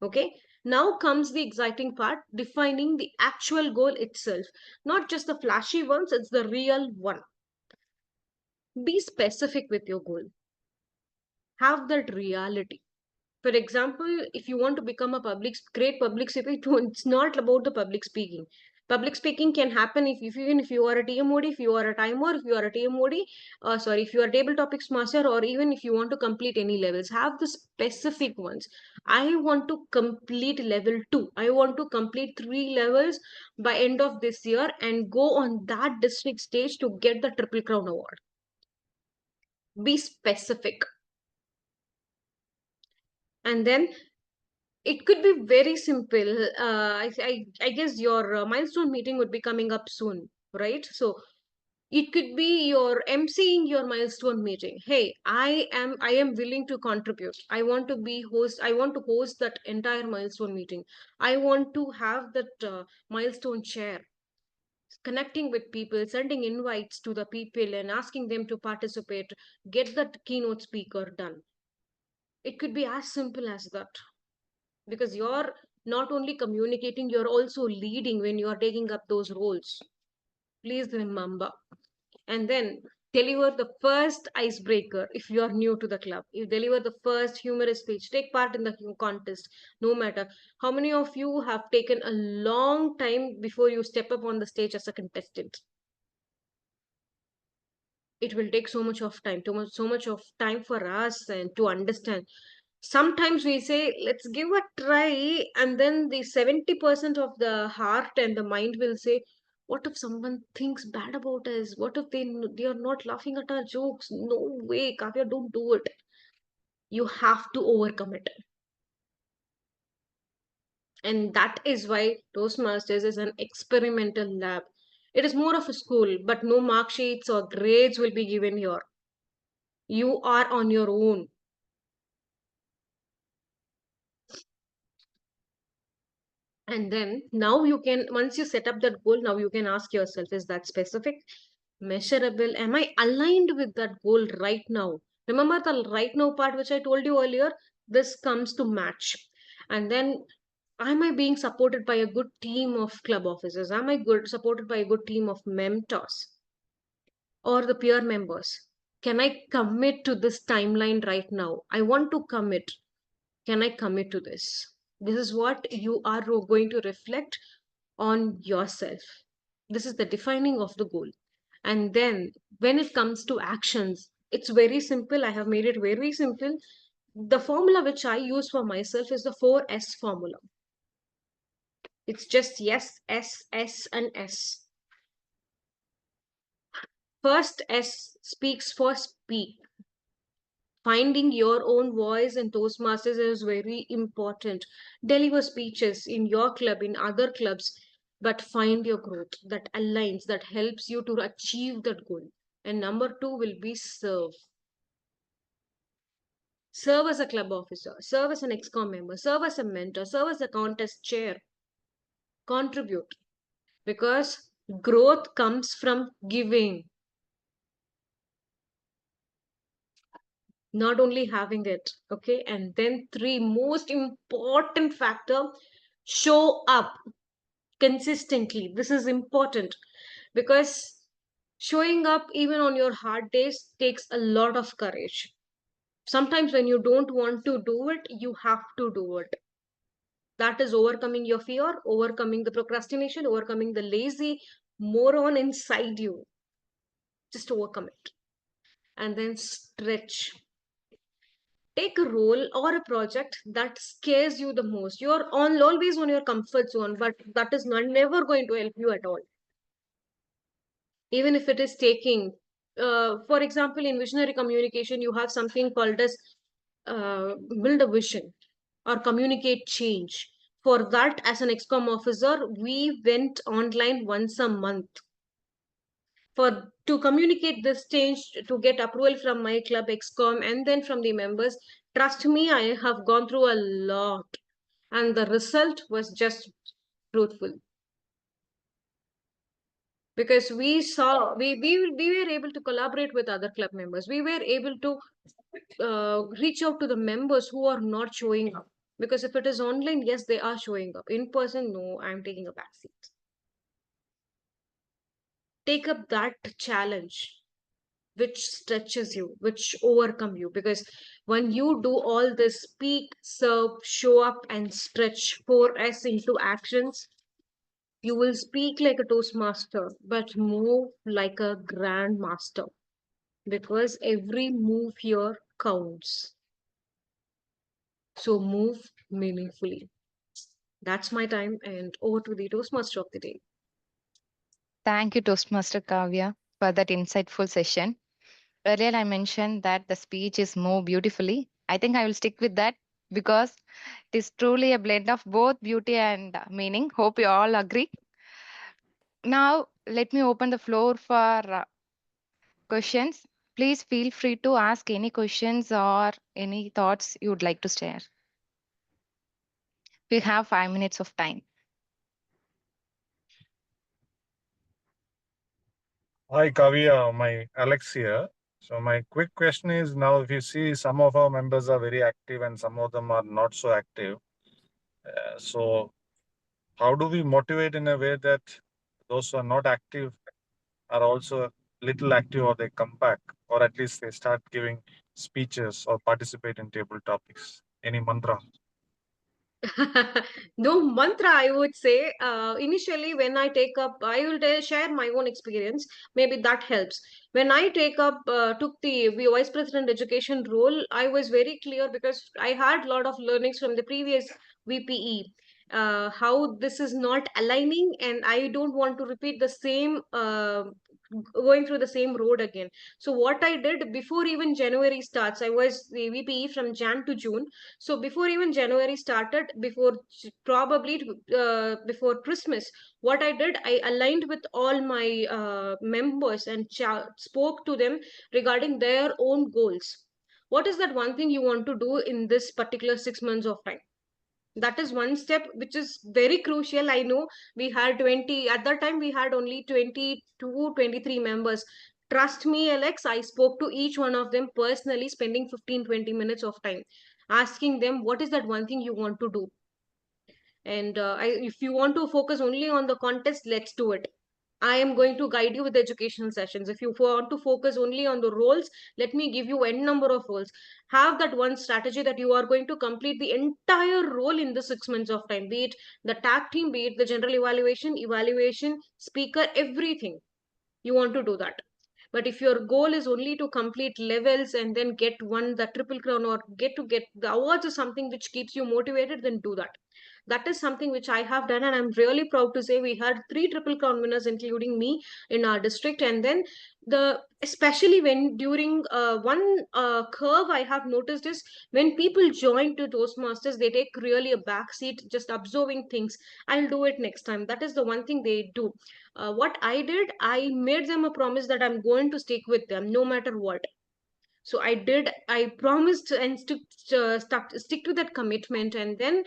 Okay, now comes the exciting part, defining the actual goal itself, not just the flashy ones, it's the real one. Be specific with your goal, have that reality. For example, if you want to become a great public speaker, it's not about the public speaking. Public speaking can happen even if you are a TMOD, if you are a timer, if you are a TMOD, if you are a table topics master, or even if you want to complete any levels, have the specific ones. I want to complete level 2. I want to complete 3 levels by end of this year and go on that district stage to get the Triple Crown award. Be specific. And then it could be very simple. I guess your milestone meeting would be coming up soon, right? So it could be your emceeing your milestone meeting. Hey, I am willing to contribute. I want to be host. I want to host that entire milestone meeting. I want to have that milestone chair. Connecting with people, sending invites to the people and asking them to participate, get that keynote speaker done. It could be as simple as that. Because you're not only communicating, you're also leading when you are taking up those roles. Please remember. And then deliver the first icebreaker if you are new to the club. You deliver the first humorous speech. Take part in the contest. No matter how many of you have taken a long time before you step up on the stage as a contestant. It will take so much of time, so much of time for us and to understand. Sometimes we say let's give a try, and then the 70% of the heart and the mind will say, what if someone thinks bad about us? What if they are not laughing at our jokes? No way, Kavya, don't do it. You have to overcome it. And that is why Toastmasters is an experimental lab. It is more of a school, but no mark sheets or grades will be given here. You are on your own. And then now you can, once you set up that goal, now you can ask yourself, is that specific, measurable? Am I aligned with that goal right now? Remember the right now part which I told you earlier? This comes to match. And then, am I being supported by a good team of club officers? Am I supported by a good team of mentors or the peer members? Can I commit to this timeline right now? I want to commit. Can I commit to this? This is what you are going to reflect on yourself. This is the defining of the goal. And then when it comes to actions, it's very simple. I have made it very simple. The formula which I use for myself is the 4S formula. It's just yes, S, S, and S. First S speaks for speak. Finding your own voice in Toastmasters is very important. Deliver speeches in your club, in other clubs, but find your growth that aligns, that helps you to achieve that goal. And number 2 will be serve. Serve as a club officer, serve as an ExCom member, serve as a mentor, serve as a contest chair. Contribute. Because growth comes from giving. Not only having it, okay? And then 3, most important factor, show up consistently. This is important because showing up even on your hard days takes a lot of courage. Sometimes when you don't want to do it, you have to do it. That is overcoming your fear, overcoming the procrastination, overcoming the lazy moron inside you. Just overcome it. And then stretch. Take a role or a project that scares you the most. You're always on your comfort zone, but that is never going to help you at all. Even if it is taking, for example, in visionary communication, you have something called as build a vision or communicate change. For that, as an ExCom officer, we went online once a month to communicate this change, to get approval from my club ExCom and then from the members. Trust me, I have gone through a lot and the result was just truthful. because we saw we were able to collaborate with other club members. We were able to reach out to the members who are not showing up, because if it is online, yes, they are showing up. In person, no, I'm taking a back seat. Take up that challenge which stretches you, which overcome you, because when you do all this, speak, serve, show up and stretch 4S into actions, you will speak like a Toastmaster, but move like a grandmaster, because every move here counts. So move meaningfully. That's my time, and over to the Toastmaster of the day. Thank you, Toastmaster Kavya, for that insightful session. Earlier, I mentioned that the speech is moved beautifully. I think I will stick with that because it is truly a blend of both beauty and meaning. Hope you all agree. Now, let me open the floor for questions. Please feel free to ask any questions or any thoughts you would like to share. We have 5 minutes of time. Hi, Kavya. My Alex here. So my quick question is, now if you see some of our members are very active and some of them are not so active. So how do we motivate in a way that those who are not active are also little active, or they come back, or at least they start giving speeches or participate in table topics? Any mantra? No mantra, I would say. Initially, when I take up, I will share my own experience. Maybe that helps. When I took the vice president education role, I was very clear because I had a lot of learnings from the previous VPE. How this is not aligning, and I don't want to repeat the same, going through the same road again. So what I did before even January starts, I was the VPE from Jan to June. So before even January started, before Christmas, what I did, I aligned with all my members and spoke to them regarding their own goals. What is that one thing you want to do in this particular 6 months of time? That is one step which is very crucial. I know we had 20 at that time, we had only 22, 23 members. Trust me, Alex, I spoke to each one of them personally, spending 15-20 minutes of time asking them what is that one thing you want to do. And if you want to focus only on the contest, let's do it. I am going to guide you with educational sessions. If you want to focus only on the roles, let me give you n number of roles. Have that one strategy that you are going to complete the entire role in the 6 months of time, be it the tag team, be it the general evaluation, speaker, everything. You want to do that. But if your goal is only to complete levels and then get the triple crown, or get the awards, or something which keeps you motivated, then do that. That is something which I have done, and I'm really proud to say we had 3 triple crown winners, including me, in our district. And then especially when during one curve I have noticed is when people join to Toastmasters, they take really a back seat, just observing things. I'll do it next time. That is the one thing they do. What I did, I made them a promise that I'm going to stick with them no matter what. So I promised and stick to that commitment. And then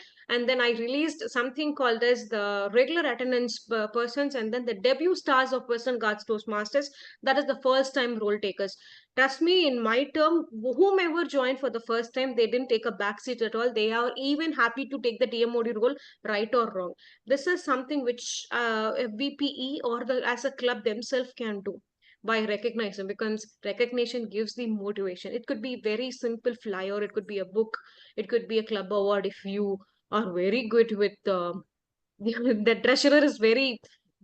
I released something called as the regular attendance persons, and then the debut stars of Western Ghats Toastmasters. That is the first time role takers. Trust me, in my term, whomever joined for the first time, they didn't take a backseat at all. They are even happy to take the TMOD role, right or wrong. This is something which a VPE or as a club themselves can do by recognizing, because recognition gives the motivation. It could be very simple flyer, it could be a book, it could be a club award. If you are very good with the treasurer is very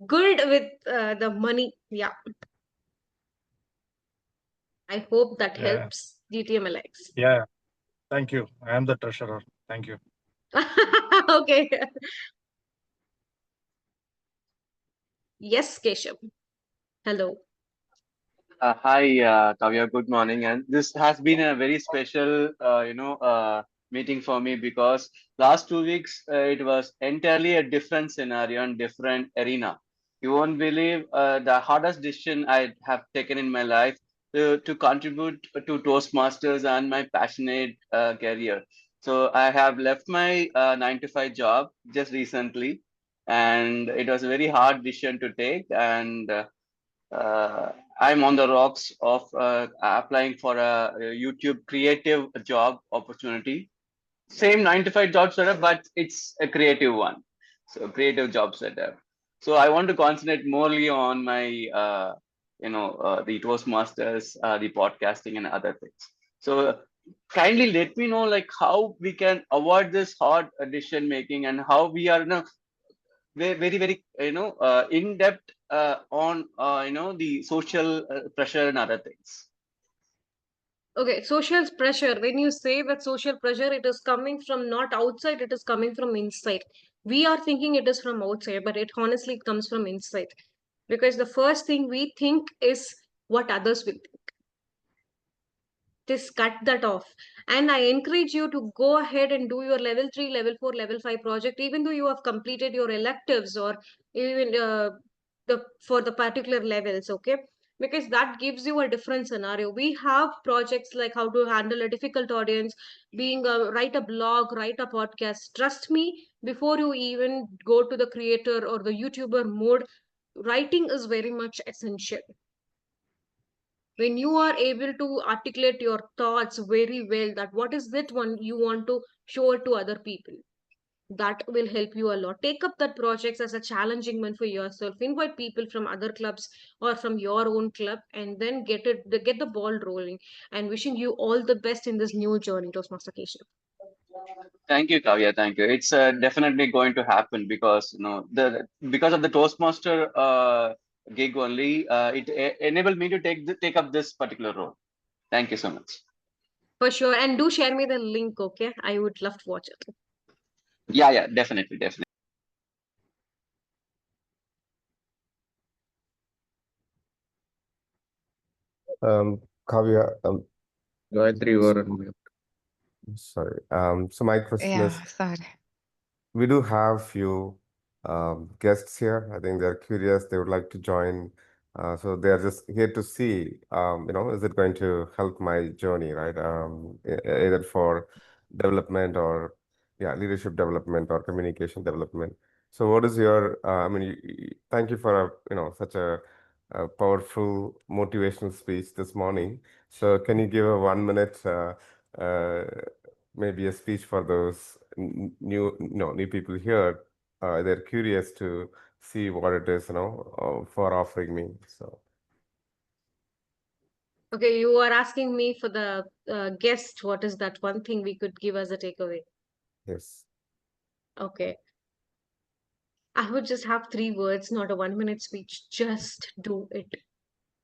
good with the money. Yeah, I hope that Yeah. helps. GTMLX. Yeah. Thank you. I am the treasurer. Thank you. Okay. Yes, Keshav. Hello. Hi, Kavya. Good morning. And this has been a very special, meeting for me because last 2 weeks it was entirely a different scenario and different arena. You won't believe the hardest decision I have taken in my life to contribute to Toastmasters and my passionate career. So I have left my 9 to 5 job just recently, and it was a very hard decision to take. And I'm on the rocks of applying for a YouTube creative job opportunity. Same 9 to 5 job setup, but it's a creative one. So creative job setup. So I want to concentrate morely on my, the Toastmasters, the podcasting and other things. So kindly let me know like how we can avoid this hard decision making and how we are, very in depth on the social pressure and other things. Okay, social pressure. When you say that social pressure, it is coming from not outside, it is coming from inside. We are thinking it is from outside, but it honestly comes from inside. Because the first thing we think is what others will think. Just cut that off. And I encourage you to go ahead and do your level 3, level 4, level 5 project, even though you have completed your electives or even for the particular levels, okay? Because that gives you a different scenario. We have projects like how to handle a difficult audience, write a blog, write a podcast. Trust me, before you even go to the creator or the YouTuber mode, writing is very much essential. When you are able to articulate your thoughts very well, that what is that one you want to show it to other people, that will help you a lot. Take up that projects as a challenging one for yourself, invite people from other clubs or from your own club, and then get the ball rolling. And wishing you all the best in this new journey, Toastmaster Keshav. Thank you, Kavya. Thank you. It's definitely going to happen because because of the Toastmaster gig only, it enabled me to take up this particular role. Thank you so much. For sure, and do share me the link, okay? I would love to watch it. Yeah, definitely. Kavya, Gayatri, you are on mute. sorry. So my question is, Sorry. we do have few guests here. I think they're curious. They would like to join. So they're just here to see, is it going to help my journey, right? Either for development or, leadership development or communication development. So what is your, thank you for, such a powerful motivational speech this morning. So can you give a 1 minute, maybe a speech for those new people here? They're curious to see what it is, for offering me. So Okay, you are asking me for the guest, what is that one thing we could give as a takeaway? yes. Okay. I would just have 3 words, not a 1 minute speech. Just do it.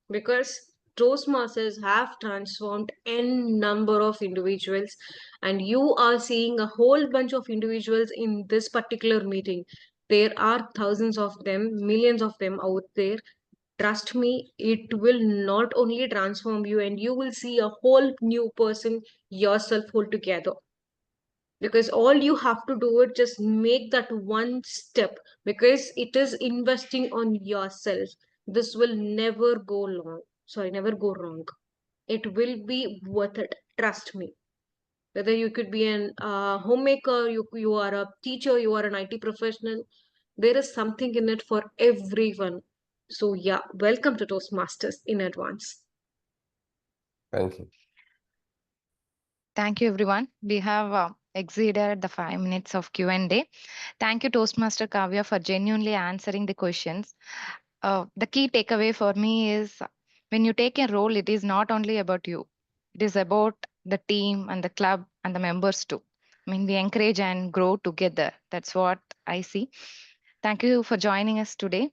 Because Toastmasters have transformed n number of individuals, and you are seeing a whole bunch of individuals in this particular meeting. There are thousands of them, millions of them out there. Trust me, it will not only transform you, and you will see a whole new person yourself altogether. Because all you have to do is just make that one step, because it is investing on yourself. This will never go wrong. It will be worth it. Trust me. Whether you could be an homemaker, you are a teacher, you are an IT professional, there is something in it for everyone. So yeah, welcome to Toastmasters in advance. Thank you. Thank you, everyone. We have exceeded the 5 minutes of Q&A. Thank you, Toastmaster Kavya, for genuinely answering the questions. The key takeaway for me is when you take a role, it is not only about you. It is about the team and the club and the members too. We encourage and grow together. That's what I see. Thank you for joining us today,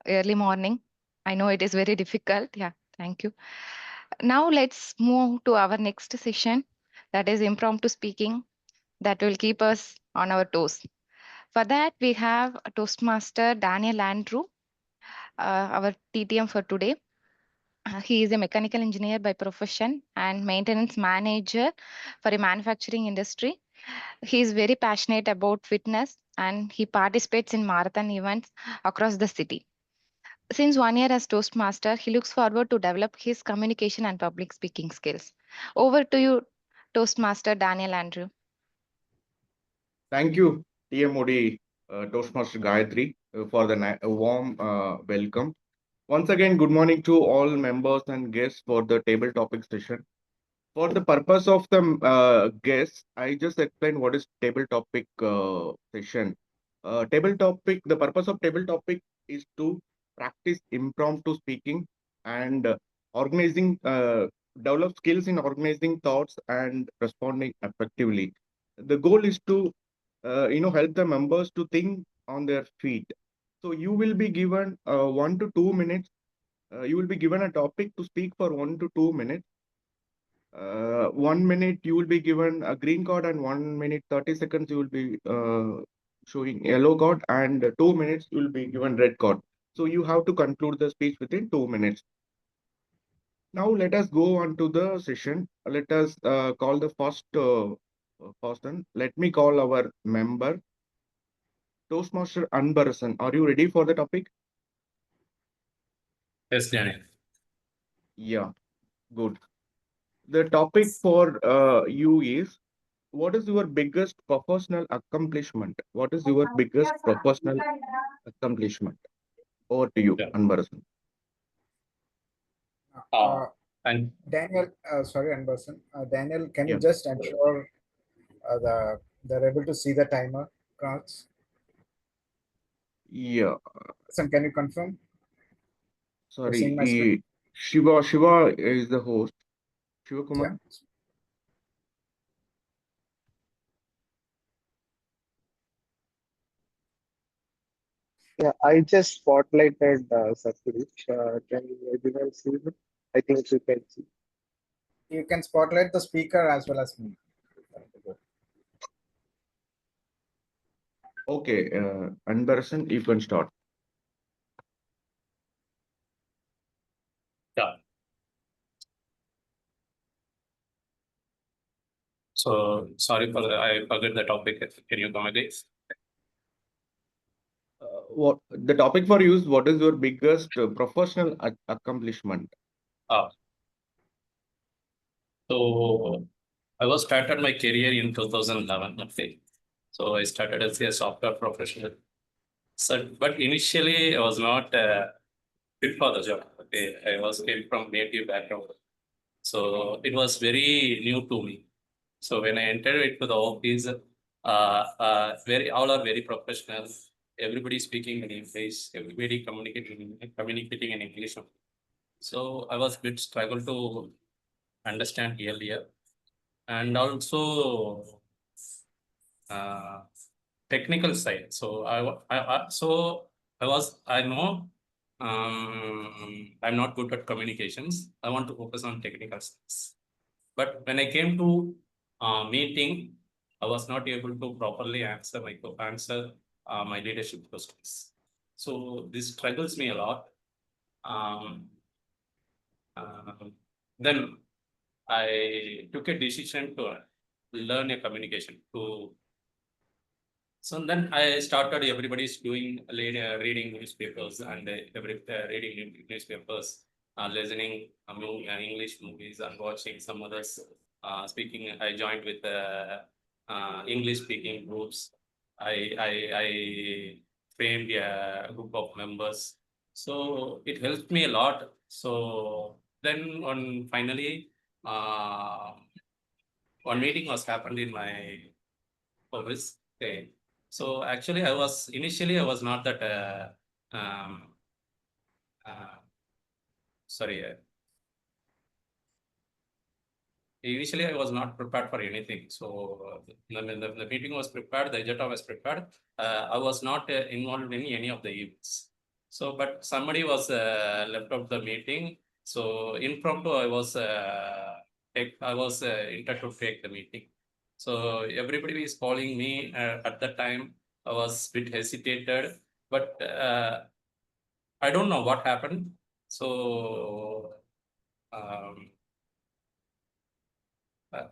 early morning. I know it is very difficult. Yeah, thank you. Now let's move to our next session, that is impromptu speaking, that will keep us on our toes. For that, we have Toastmaster Daniel Andrew, our TTM for today. He is a mechanical engineer by profession and maintenance manager for a manufacturing industry. He is very passionate about fitness and he participates in marathon events across the city. Since 1 year as Toastmaster, he looks forward to develop his communication and public speaking skills. Over to you, Toastmaster Daniel Andrew. Thank you, TMOD, Toastmaster Gayatri, for the warm welcome. Once again, good morning to all members and guests for the table topic session. For the purpose of the guests, I just explained what is table topic session. Table topic, the purpose of table topic is to practice impromptu speaking and organizing, develop skills in organizing thoughts and responding effectively. The goal is to, help the members to think on their feet. So you will be given 1 to 2 minutes. You will be given a topic to speak for 1 to 2 minutes. 1 minute you will be given a green card, and 1 minute 30 seconds you will be showing yellow card, and 2 minutes you will be given red card. So you have to conclude the speech within 2 minutes. Now let us go on to the session. Let us call the first person. Let me call our member, Toastmaster Anbarasan. Are you ready for the topic? Yes, Daniel. Yeah, good. The topic for you is, what is your biggest professional accomplishment? What is your biggest professional accomplishment? Over to you, Yeah. Anbarasan. And Daniel, sorry, Anbarasan. Daniel, can you Yeah. just ensure they're able to see the timer cards? Yeah, Listen, can you confirm? You're seeing my sorry. screen? Shiva is the host. Shiva Kumar. Yeah. Yeah, I just spotlighted Satyadeep. Can everyone see it? I think you can see. You can spotlight the speaker as well as me. Okay, Anbarasan, you can start. yeah. So sorry for I forgot the topic. Can you come again? What the topic for you is, what is your biggest professional accomplishment? So I was started my career in 2011. Okay. So I started as a software professional. So, but initially I was not fit for the job. Okay, I was came from native background, so it was very new to me. So when I entered into the office, very all are very professional. Everybody speaking in English. Everybody communicating in English. So I was bit struggle to understand earlier, and also technical side. So I know I'm not good at communications. I want to focus on technical skills. But when I came to meeting, I was not able to properly answer my leadership questions. So this struggles me a lot. Then I took a decision to learn a communication. So then I started. Everybody's doing reading newspapers and reading newspapers, listening English movies and watching some others speaking. I joined with English speaking groups. I framed a group of members. So it helped me a lot. So then finally one meeting was happened in my office. Okay. So actually, initially I was not that sorry. Initially, I was not prepared for anything. So the meeting was prepared, the agenda was prepared. I was not involved in any of the events. So, but somebody was left out the meeting. So impromptu, I was intent to take the meeting. So everybody is calling me at that time. I was a bit hesitated, but I don't know what happened. So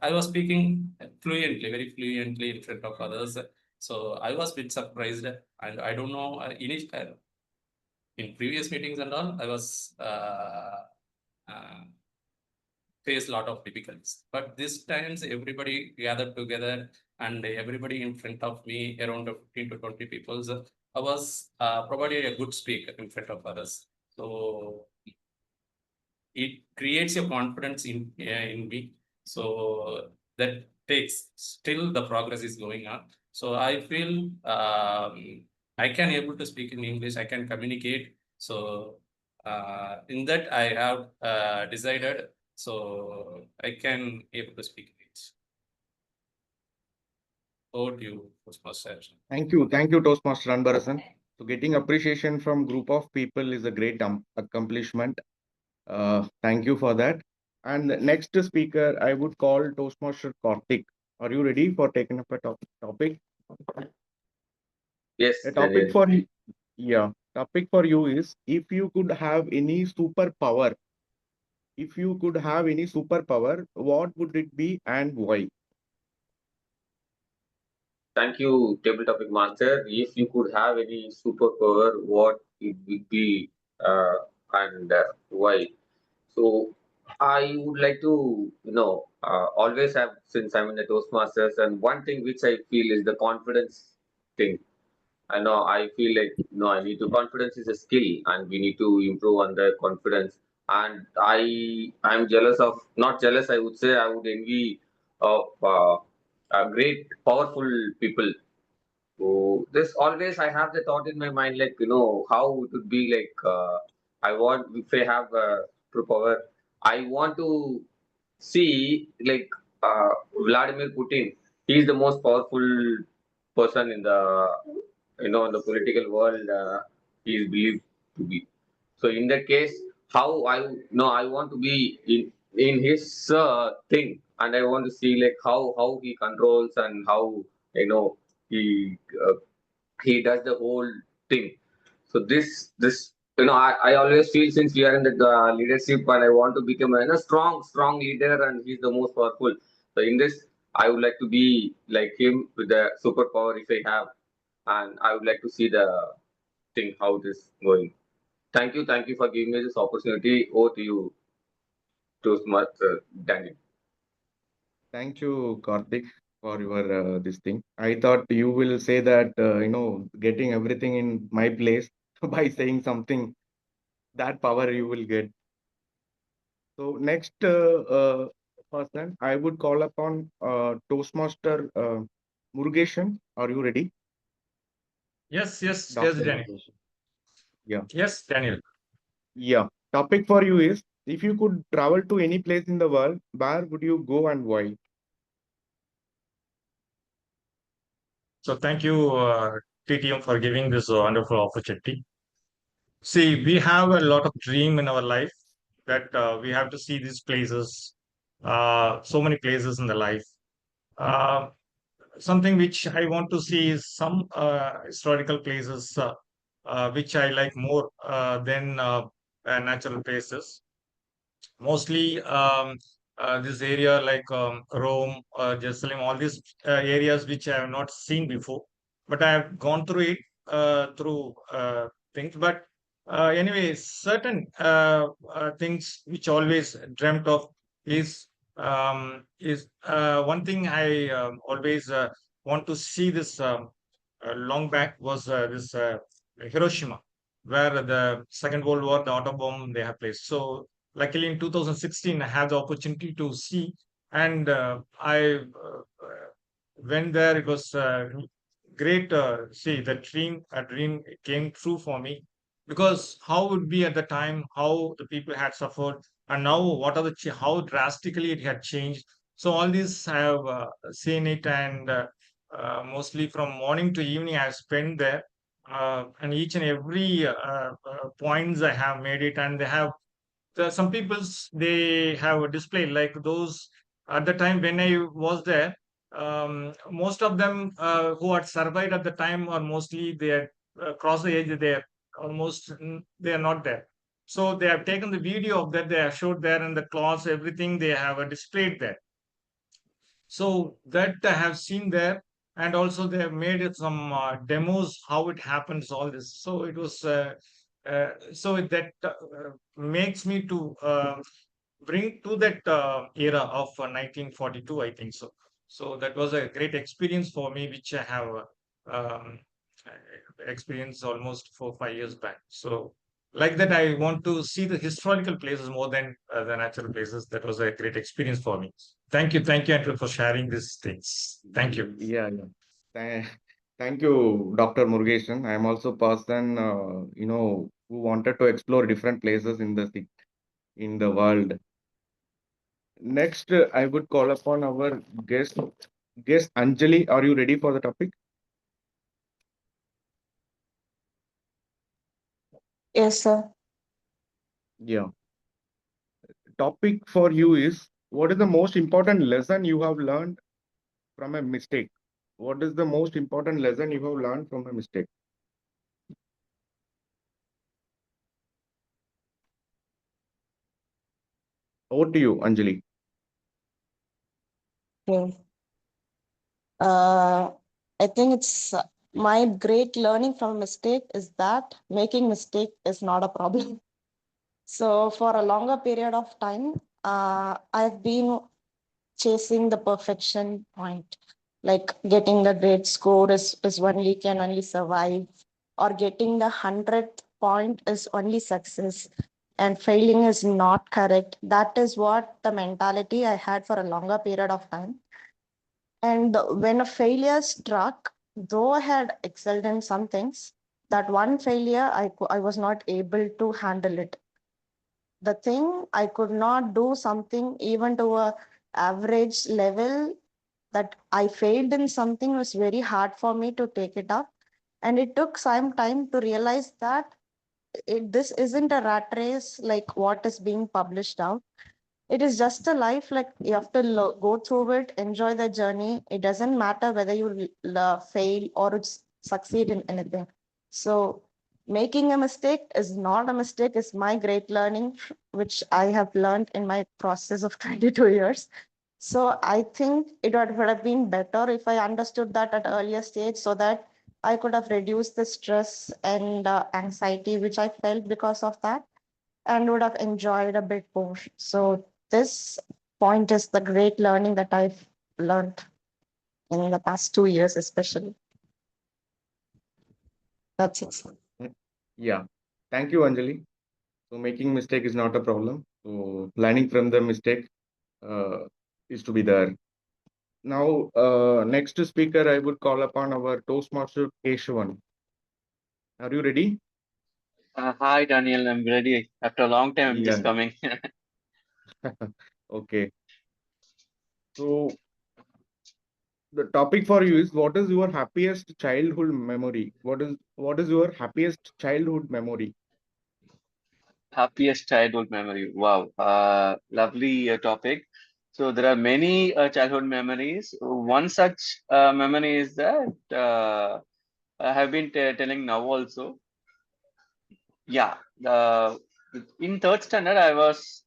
I was speaking fluently, very fluently in front of others. So I was a bit surprised, and I don't know. In previous meetings and all, I was faced a lot of difficulties. But this times everybody gathered together and everybody in front of me, around 15 to 20 people, I was probably a good speaker in front of others. So it creates a confidence in me. So that takes still the progress is going on. So I feel I can able to speak in English. I can communicate. So in that I have decided. So I can able to speak English. Over to you, Toastmaster. Thank you. Thank you, Toastmaster Anbarasan. So getting appreciation from group of people is a great accomplishment. Thank you for that. And the next speaker, I would call Toastmaster Karthik. Are you ready for taking up a topic? Yes, A topic Daniel. topic for you is, if you could have any superpower, what would it be and why? Thank you, Table Topic Master. If you could have any superpower, what it would be and why? So I would like to, always have, since I'm in the Toastmasters, and one thing which I feel is the confidence thing. I know I feel like, I need to, confidence is a skill and we need to improve on the confidence. And I'm jealous of, not jealous, I would say I would envy of great, powerful people. So this always I have the thought in my mind, like, how it would be like, I want, if I have true power, I want to see like Vladimir Putin. He's the most powerful person in the, in the political world. He is believed to be. So in that case, how I want to be in his thing, and I want to see like how he controls and how he uh, he does the whole thing. So this I always feel, since we are in the leadership, and I want to become a strong leader, and he's the most powerful. So in this, I would like to be like him with the superpower if I have, and I would like to see the thing how it is going. Thank you for giving me this opportunity. Over to you, Toastmaster Daniel. Thank you, Karthik, for your this thing. I thought you will say that getting everything in my place by saying something, that power you will get. So next person, I would call upon Toastmaster Murugeshan. Are you ready? Yes, Dr. Daniel. Murugeshan. Yeah. Yes, Daniel. Yeah. Topic for you is, if you could travel to any place in the world, where would you go and why? So thank you, TTM, for giving this wonderful opportunity. See, we have a lot of dream in our life that we have to see these places, so many places in the life. Uh, Something which I want to see is some historical places which I like more than natural places. Mostly this area like Rome, Jerusalem, all these areas which I have not seen before, but I have gone through it through things. But anyway, certain things which always dreamt of is one thing I always want to see this long back was this Hiroshima, where the Second World War, the atom bomb they have placed. So luckily in 2016, I had the opportunity to see, and I went there. It was great. See, a dream came true for me, because how would be at the time, how the people had suffered, and now what are the how drastically it had changed. So all these I have seen it, and mostly from morning to evening I have spent there, and each and every points I have made it, and they have some people's they have a display like those at the time when I was there. Most of them who had survived at the time, or mostly they had crossed the age, they are almost they are not there. So they have taken the video of that, they have showed there, and the cloths, everything they have displayed there. So that I have seen there, and also they have made it some demos how it happens, all this. So it was so that makes me to bring to that era of 1942, I think so. So that was a great experience for me, which I have um, experienced almost 4-5 years back. So like that, I want to see the historical places more than the natural places. That was a great experience for me. Thank you, Andrew, for sharing these things. Thank you. Yeah, yeah. Thank you, Dr. Murugesan. I am also person, who wanted to explore different places in the world. Next, I would call upon our guest Anjali. Are you ready for the topic? Yes, sir. Yeah. Topic for you is, what is the most important lesson you have learned from a mistake? What is the most important lesson you have learned from a mistake? Over to you, Anjali. Okay. I think it's my great learning from a mistake is that making mistake is not a problem. So for a longer period of time, I've been chasing the perfection point, like getting the great score is only can only survive, or getting the 100th point is only success, and failing is not correct. That is what the mentality I had for a longer period of time. And when a failure struck, though I had excelled in some things, that one failure I was not able to handle it. The thing I could not do something even to a average level, that I failed in something was very hard for me to take it up. And it took some time to realize that this isn't a rat race like what is being published out. It is just a life, like you have to go through it, enjoy the journey. It doesn't matter whether you fail or succeed in anything. So making a mistake is not a mistake, is my great learning, which I have learned in my process of 22 years. So I think it would have been better if I understood that at earlier stage, so that I could have reduced the stress and anxiety which I felt because of that, and would have enjoyed a bit more. So this point is the great learning that I've learned in the past 2 years, especially. That's it. Yeah. Thank you, Anjali. So making mistake is not a problem. So learning from the mistake is to be there. Now, next speaker, I would call upon our Toastmaster Keshavan. Are you ready? Hi, Daniel. I'm ready. After a long time, I'm just Yeah. coming. Okay. So the topic for you is, what is your happiest childhood memory? What is your happiest childhood memory? Happiest childhood memory. Wow. Lovely topic. So there are many childhood memories. One such memory is that I have been telling now also. Yeah. In third standard, I was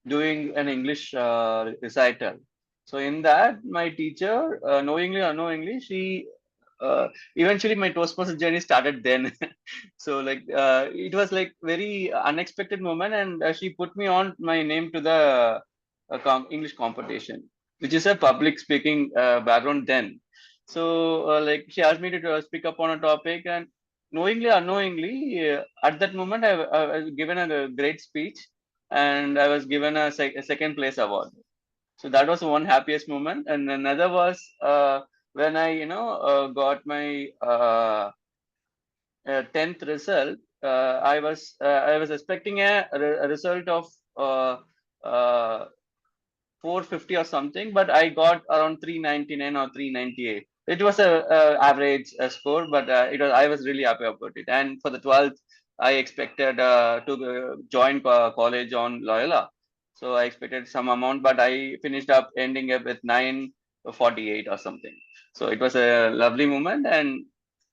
doing an English recital. So in that, my teacher, knowingly or unknowingly, she eventually my Toastmasters journey started then. So like it was like very unexpected moment, and she put me on my name to the English competition, which is a public speaking background then. So like she asked me to speak up on a topic, and knowingly or unknowingly, at that moment I was given a great speech, and I was given a second place award. So that was one happiest moment, and another was when I got my 10th result. I was expecting a result of uh, uh, 450 or something, but I got around 399 or 398. It was a average score, but I was really happy about it. And for the 12th, I expected to join college on Loyola, so I expected some amount, but I finished up ending up with 948 or something. So it was a lovely moment, and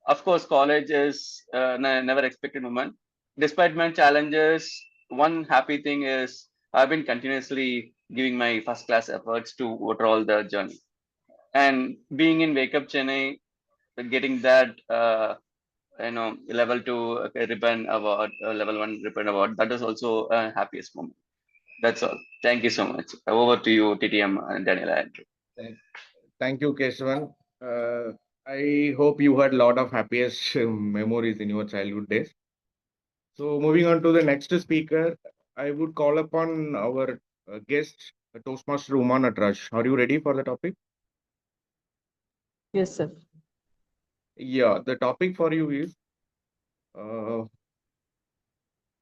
of course, college is never expected moment. Despite my challenges, one happy thing is I've been continuously giving my first class efforts to overall the journey. And being in Wake Up Chennai, getting that level 2 ribbon award, level 1 ribbon award, that is also a happiest moment. That's all. Thank you so much. Over to you, TTM and Daniela. Andrew. Thank you, Keshavan. I hope you had a lot of happiest memories in your childhood days. So moving on to the next speaker, I would call upon our guest, Toastmaster Uma Nataraj. Are you ready for the topic? Yes, sir. Yeah, the topic for you is,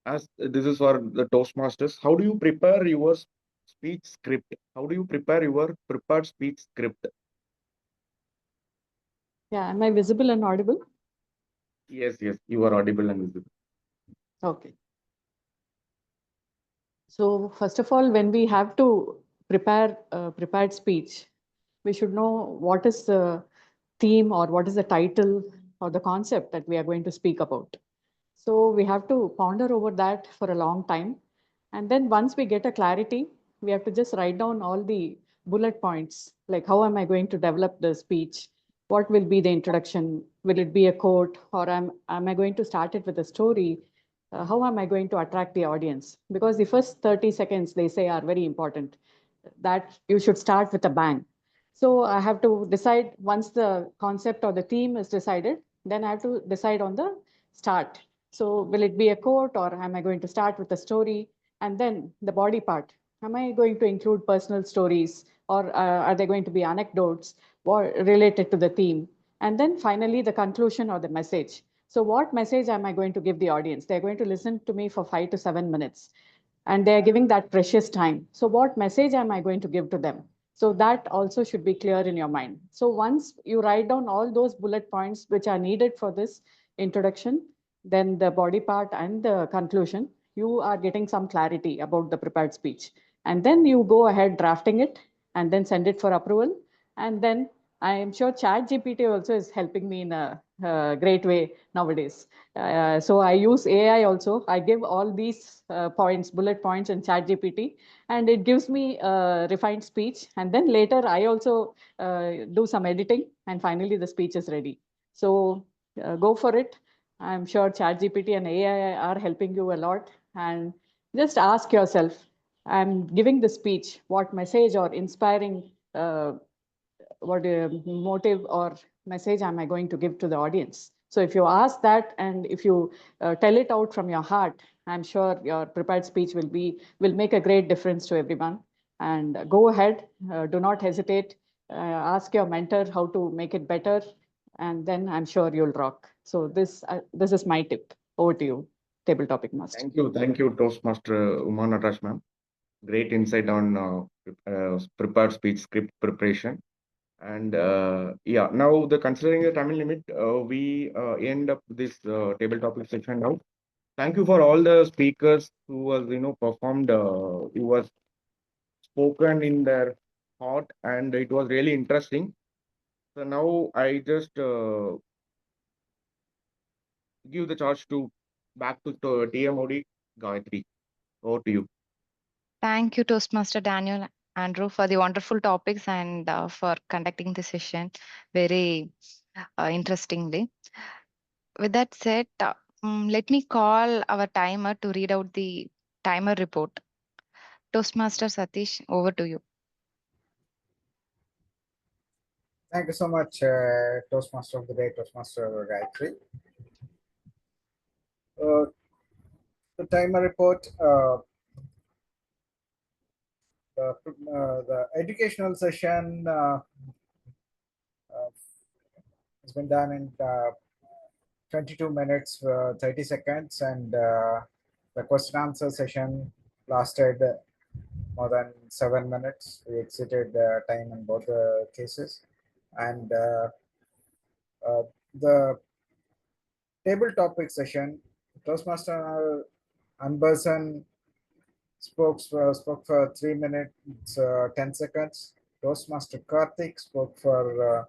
as this is for the Toastmasters, how do you prepare your speech script? How do you prepare your prepared speech script? Yeah, am I visible and audible? Yes, you are audible and visible. Okay. So first of all, when we have to prepare a prepared speech, we should know what is the theme or what is the title or the concept that we are going to speak about. So we have to ponder over that for a long time. And then once we get a clarity, we have to just write down all the bullet points, like how am I going to develop the speech? What will be the introduction? Will it be a quote, or am I going to start it with a story? How am I going to attract the audience? Because the first 30 seconds, they say, are very important, that you should start with a bang. So I have to decide, once the concept or the theme is decided, then I have to decide on the start. So will it be a quote, or am I going to start with a story? And then the body part. Am I going to include personal stories, or are there going to be anecdotes or related to the theme? And then finally, the conclusion or the message. So what message am I going to give the audience? They're going to listen to me for 5 to 7 minutes, and they're giving that precious time. So what message am I going to give to them? So that also should be clear in your mind. So once you write down all those bullet points which are needed for this introduction, then the body part and the conclusion, you are getting some clarity about the prepared speech. And then you go ahead drafting it and then send it for approval. And then I am sure ChatGPT also is helping me in a great way nowadays. So I use AI also. I give all these points, bullet points in ChatGPT, and it gives me refined speech. And then later I also do some editing, and finally the speech is ready. So go for it. I'm sure ChatGPT and AI are helping you a lot. And just ask yourself, I'm giving the speech, what message or inspiring what motive or message am I going to give to the audience? So if you ask that, and if you tell it out from your heart, I'm sure your prepared speech will make a great difference to everyone. And go ahead, do not hesitate. Ask your mentor how to make it better, and then I'm sure you'll rock. So this is my tip. Over to you, Table Topic Master. Thank you, Toastmaster Uma Nataraj ma'am. Great insight on prepared speech script preparation. And yeah, now considering the time limit, we end up this table topic section now. Thank you for all the speakers who was performed, who was spoken in their heart, and it was really interesting. So now I just give the charge back to TMOD Gayatri. Over to you. Thank you, Toastmaster Daniel, Andrew, for the wonderful topics and for conducting the session very interestingly. With that said, let me call our timer to read out the timer report. Toastmaster Satish, over to you. Thank you so much, Toastmaster of the Day, Toastmaster Gayatri. The timer report, the educational session has been done in 22 minutes, 30 seconds, and the question answer session lasted more than 7 minutes. We exceeded time in both the cases. And the table topic session, Toastmaster Anberson spoke for 3 minutes, 10 seconds. Toastmaster Karthik spoke for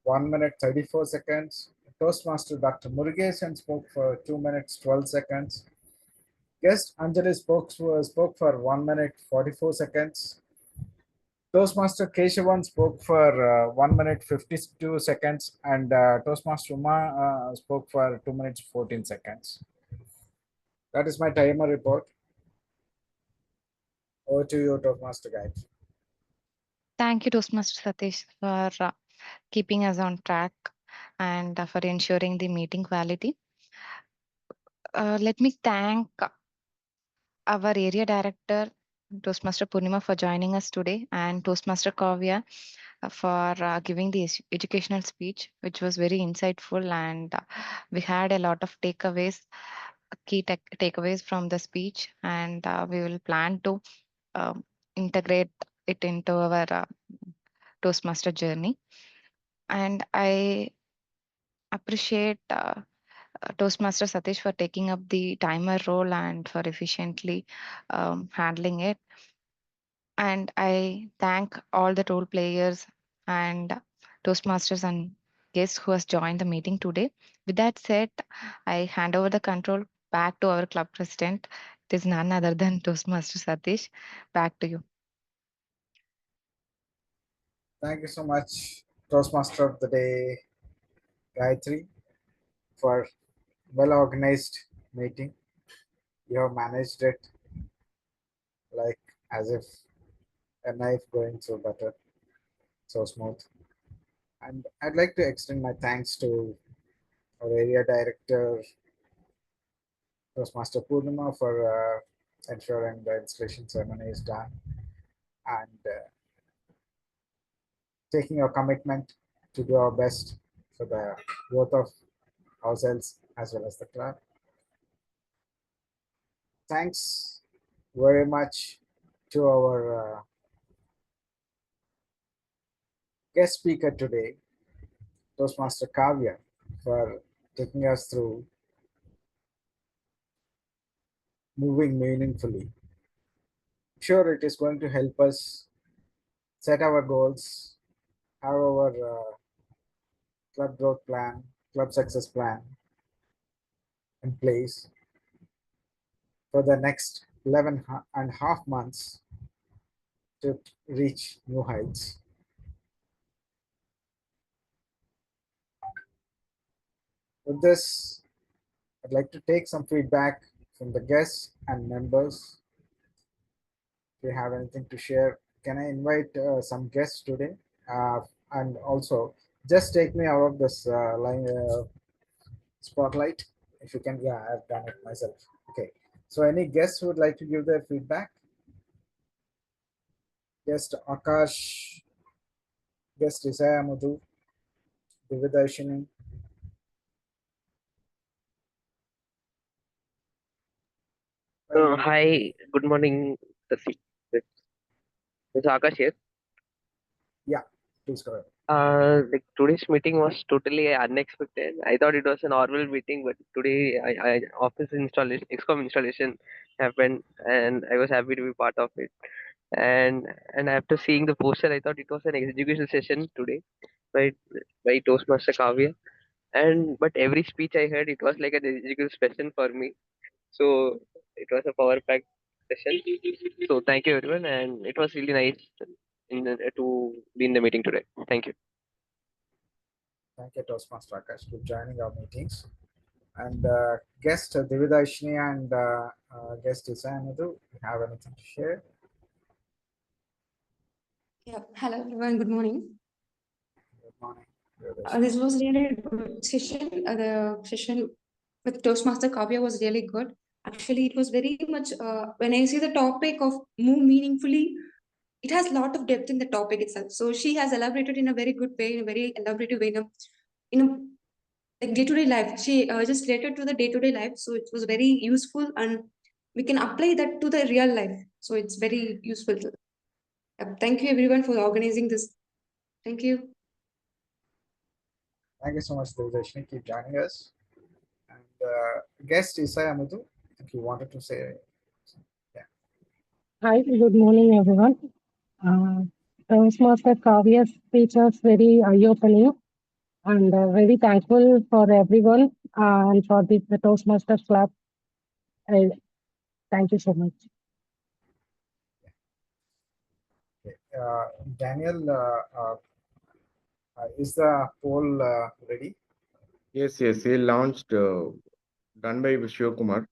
1 minute, 34 seconds. Toastmaster Dr. Murugesan spoke for 2 minutes, 12 seconds. Guest Anjali spoke for 1 minute, 44 seconds. Toastmaster Keshavan spoke for 1 minute, 52 seconds. And Toastmaster Uma spoke for 2 minutes, 14 seconds. That is my timer report. Over to you, Toastmaster Guide. Thank you, Toastmaster Satish, for keeping us on track and for ensuring the meeting quality. Let me thank our area director, Toastmaster Purnima, for joining us today, and Toastmaster Kavya for giving the educational speech, which was very insightful, and we had a lot of takeaways, takeaways from the speech, and we will plan to integrate it into our Toastmaster journey. And I appreciate Toastmaster Satish for taking up the timer role and for efficiently handling it. And I thank all the role players and Toastmasters and guests who has joined the meeting today. With that said, I hand over the control back to our club president. It is none other than Toastmaster Satish. Back to you. Thank you so much, Toastmaster of the Day, Gayatri, for well-organized meeting. You have managed it like as if a knife going through butter, so smooth. And I'd like to extend my thanks to our area director, Toastmaster Purnima, for ensuring the installation ceremony is done and taking your commitment to do our best for the growth of ourselves as well as the club. Thanks very much to our guest speaker today, Toastmaster Kavya, for taking us through moving meaningfully. I'm sure it is going to help us set our goals, have our club growth plan, club success plan in place for the next 11 and a half months to reach new heights. With this, I'd like to take some feedback from the guests and members. If you have anything to share, can I invite some guests today? And also, just take me out of this spotlight. If you can, yeah, I've done it myself. Okay. So any guests who would like to give their feedback? Guest Akash, guest Isaiah Madhu, Dividashini. Hi, good morning, Satish. It's Akash here. Yeah, please go ahead. Like today's meeting was totally unexpected. I thought it was a normal meeting, but today I office installation, XCOM installation happened, and I was happy to be part of it. And after seeing the poster, I thought it was an education session today by Toastmaster Kavya. But every speech I heard, it was like an education session for me. So it was a power packed session. So thank you everyone, and it was really nice to be in the meeting today. Thank you. Thank you, Toastmaster Akash, for joining our meetings. And guest Dividashini and guest Isaiah Madhu, you have anything to share? Yeah, hello everyone, good morning. Good morning. This was really a good session. The session with Toastmaster Kavya was really good. Actually, it was very much, when I see the topic of move meaningfully, it has a lot of depth in the topic itself. So she has elaborated in a very good way, in a very elaborative way, in a like day-to-day life. She just related to the day-to-day life. So it was very useful and we can apply that to the real life. So it's very useful. Thank you everyone for organizing this. Thank you. Thank you so much, Dividashini. Keep joining us. And guest Isaiah Madhu, if you wanted to say, yeah. Hi, good morning, everyone. Toastmaster Kavya's speech was very eye-opening and very thankful for everyone and for the Toastmasters Club. Thank you so much. Okay. Daniel, is the poll ready? Yes, yes, he launched, done by Shivakumar.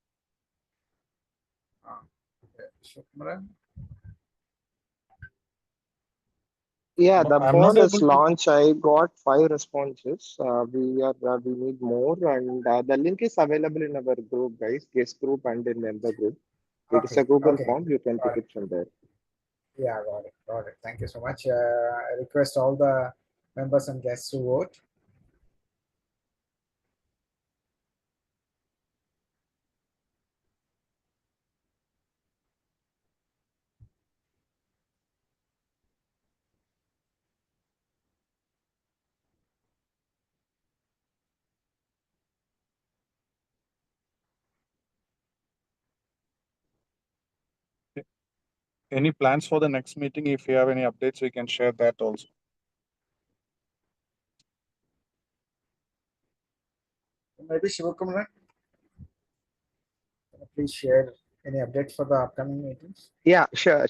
Okay. Shivakumar? Yeah, No, the I'm not process able to. launch, I got 5 responses. We need more, and the link is available in our group, guys, guest group and in member group. It is a Okay, Google okay, form. You can got pick it. it from there. Yeah, got it, got it. Thank you so much. I request all the members and guests to vote. Any plans for the next meeting? If you have any updates, we can share that also. Maybe Shivakumar, please share any updates for the upcoming meetings. Yeah, sure.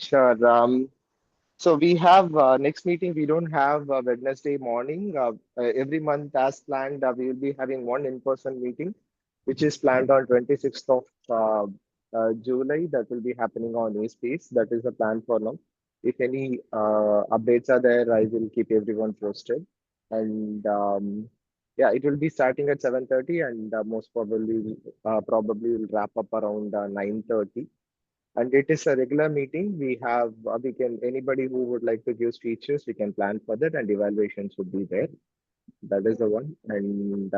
So we have next meeting. We don't have Wednesday morning. Every month, as planned, we will be having one in-person meeting, which is planned on 26th of July. That will be happening on eSpace. That is the plan for now. If any updates are there, I will keep everyone posted. And yeah, it will be starting at 7:30, and most probably will wrap up around 9:30. And it is a regular meeting. We can, anybody who would like to give speeches, we can plan for that, and evaluations would be there. That is the one. And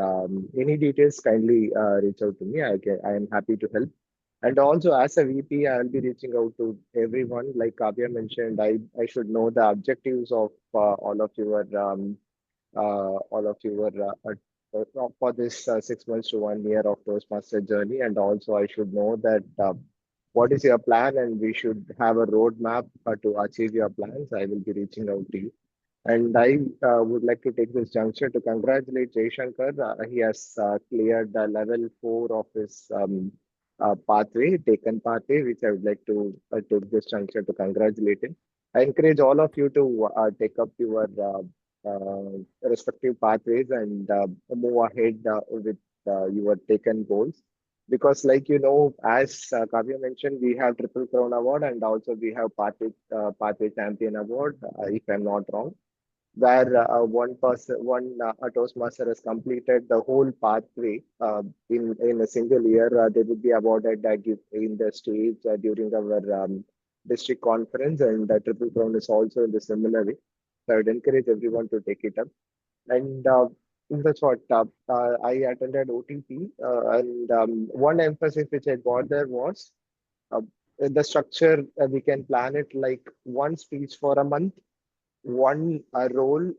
any details, kindly reach out to me. I am happy to help. And also, as a VP, I'll be reaching out to everyone. Like Kavya mentioned, I should know the objectives of all of your for this 6 months to 1 year of Toastmaster journey. And also, I should know that what is your plan, and we should have a roadmap to achieve your plans. I will be reaching out to you. And I would like to take this juncture to congratulate Jay Shankar. He has cleared the level 4 of his taken pathway, which I would like to take this juncture to congratulate him. I encourage all of you to take up your respective pathways and move ahead with your taken goals. Because, like as Kavya mentioned, we have Triple Crown Award, and also we have Pathway Champion Award, if I'm not wrong, where a Toastmaster has completed the whole pathway in a single year. They would be awarded in the stage during our district conference, and Triple Crown is also in the similar way. So I would encourage everyone to take it up. And in the short, I attended OTP, and one emphasis which I got there was uh, the structure. We can plan it like one speech for a month, one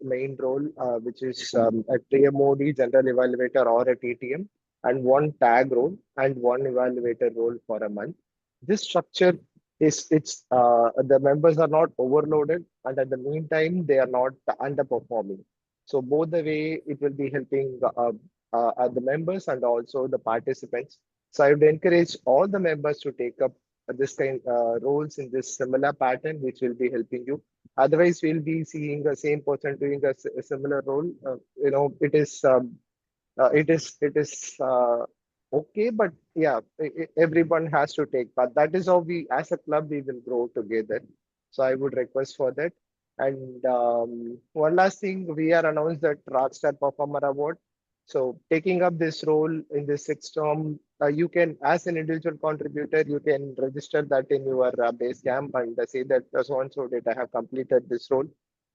main role, which is a TMOD, general evaluator, or a TTM, and one tag role and one evaluator role for a month. This structure it's the members are not overloaded, and at the meantime they are not underperforming. So both the way it will be helping the members and also the participants. So I would encourage all the members to take up this kind roles in this similar pattern, which will be helping you. Otherwise, we'll be seeing the same person doing a similar role. It is okay, but yeah, everyone has to take part. That is how we, as a club, we will grow together. So I would request for that. And one last thing, we are announced that Rockstar Performer Award. So taking up this role in this sixth term, you can, as an individual contributor, you can register that in your base camp and say that so and so date I have completed this role.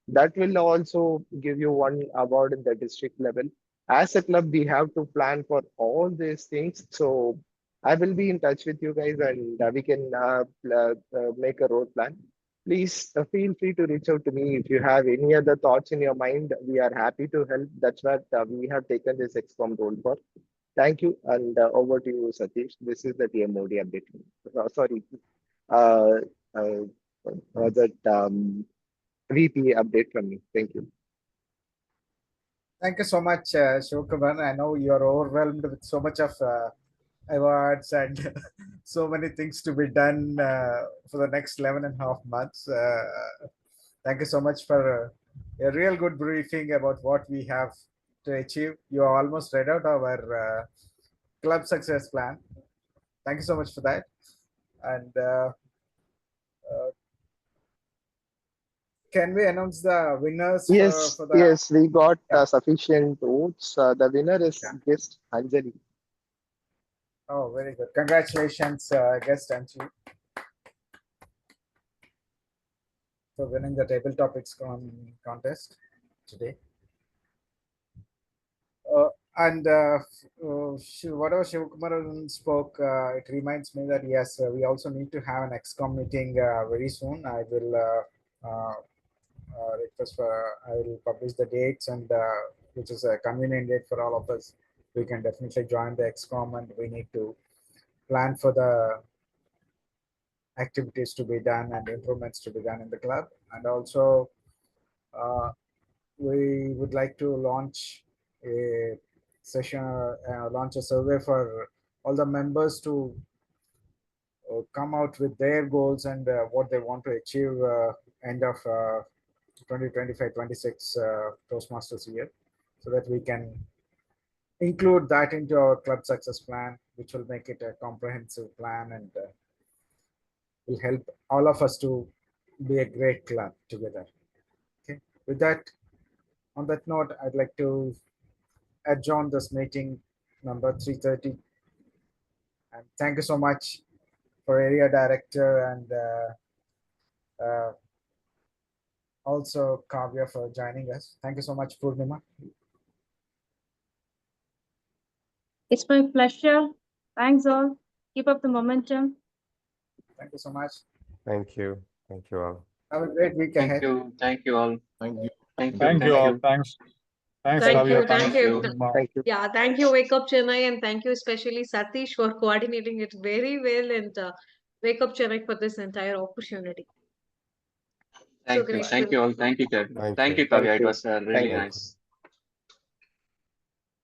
That will also give you one award in the district level. As a club, we have to plan for all these things. So I will be in touch with you guys, and we can make a road plan. Please feel free to reach out to me if you have any other thoughts in your mind. We are happy to help. That's what we have taken this XCOM role for. Thank you, and over to you, Satish. This is the TMOD update. Sorry, uh, that VP update from me. Thank you. Thank you so much, Shivakumar. I know you are overwhelmed with so much of awards and so many things to be done for the next 11 and a half months. Thank you so much for a real good briefing about what we have to achieve. You are almost read out our club success plan. Thank you so much for that. And can we announce the winners Yes, for the? yes, we got Yeah. sufficient votes. The winner is Yeah. guest Anjali. Oh, very good. Congratulations, guest Anjali, for winning the table topics contest today. And whatever Shivakumaran spoke, it reminds me that yes, we also need to have an XCOM meeting very soon. I will request for, I will publish the dates, and which is a convenient date for all of us. We can definitely join the XCOM, and we need to plan for the activities to be done and improvements to be done in the club. And also, we would like to launch a session, launch a survey for all the members to come out with their goals and what they want to achieve end of 2025-26 Toastmasters year, so that we can include that into our club success plan, which will make it a comprehensive plan and will help all of us to be a great club together. Okay. With that, on that note, I'd like to adjourn this meeting number 330. And thank you so much for area director and also Kavya for joining us. Thank you so much, Purnima. It's my pleasure. Thanks all. Keep up the momentum. Thank you so much. Thank you. Thank you all. Have a great week ahead. Thank you all. Thank you. Thank you. Thank you all. Thanks. Thanks, Thank Kavya. you. Thanks, Thank you. Purnima. Thank you. Yeah, thank you, Wake Up Chennai, and thank you especially Satish for coordinating it very well, and Wake Up Chennai for this entire opportunity. So Thank you. grateful. Thank you all. Thank you, Kavya. Thank Thank you. you, Kavya. Thank It you. was really Thank you. nice.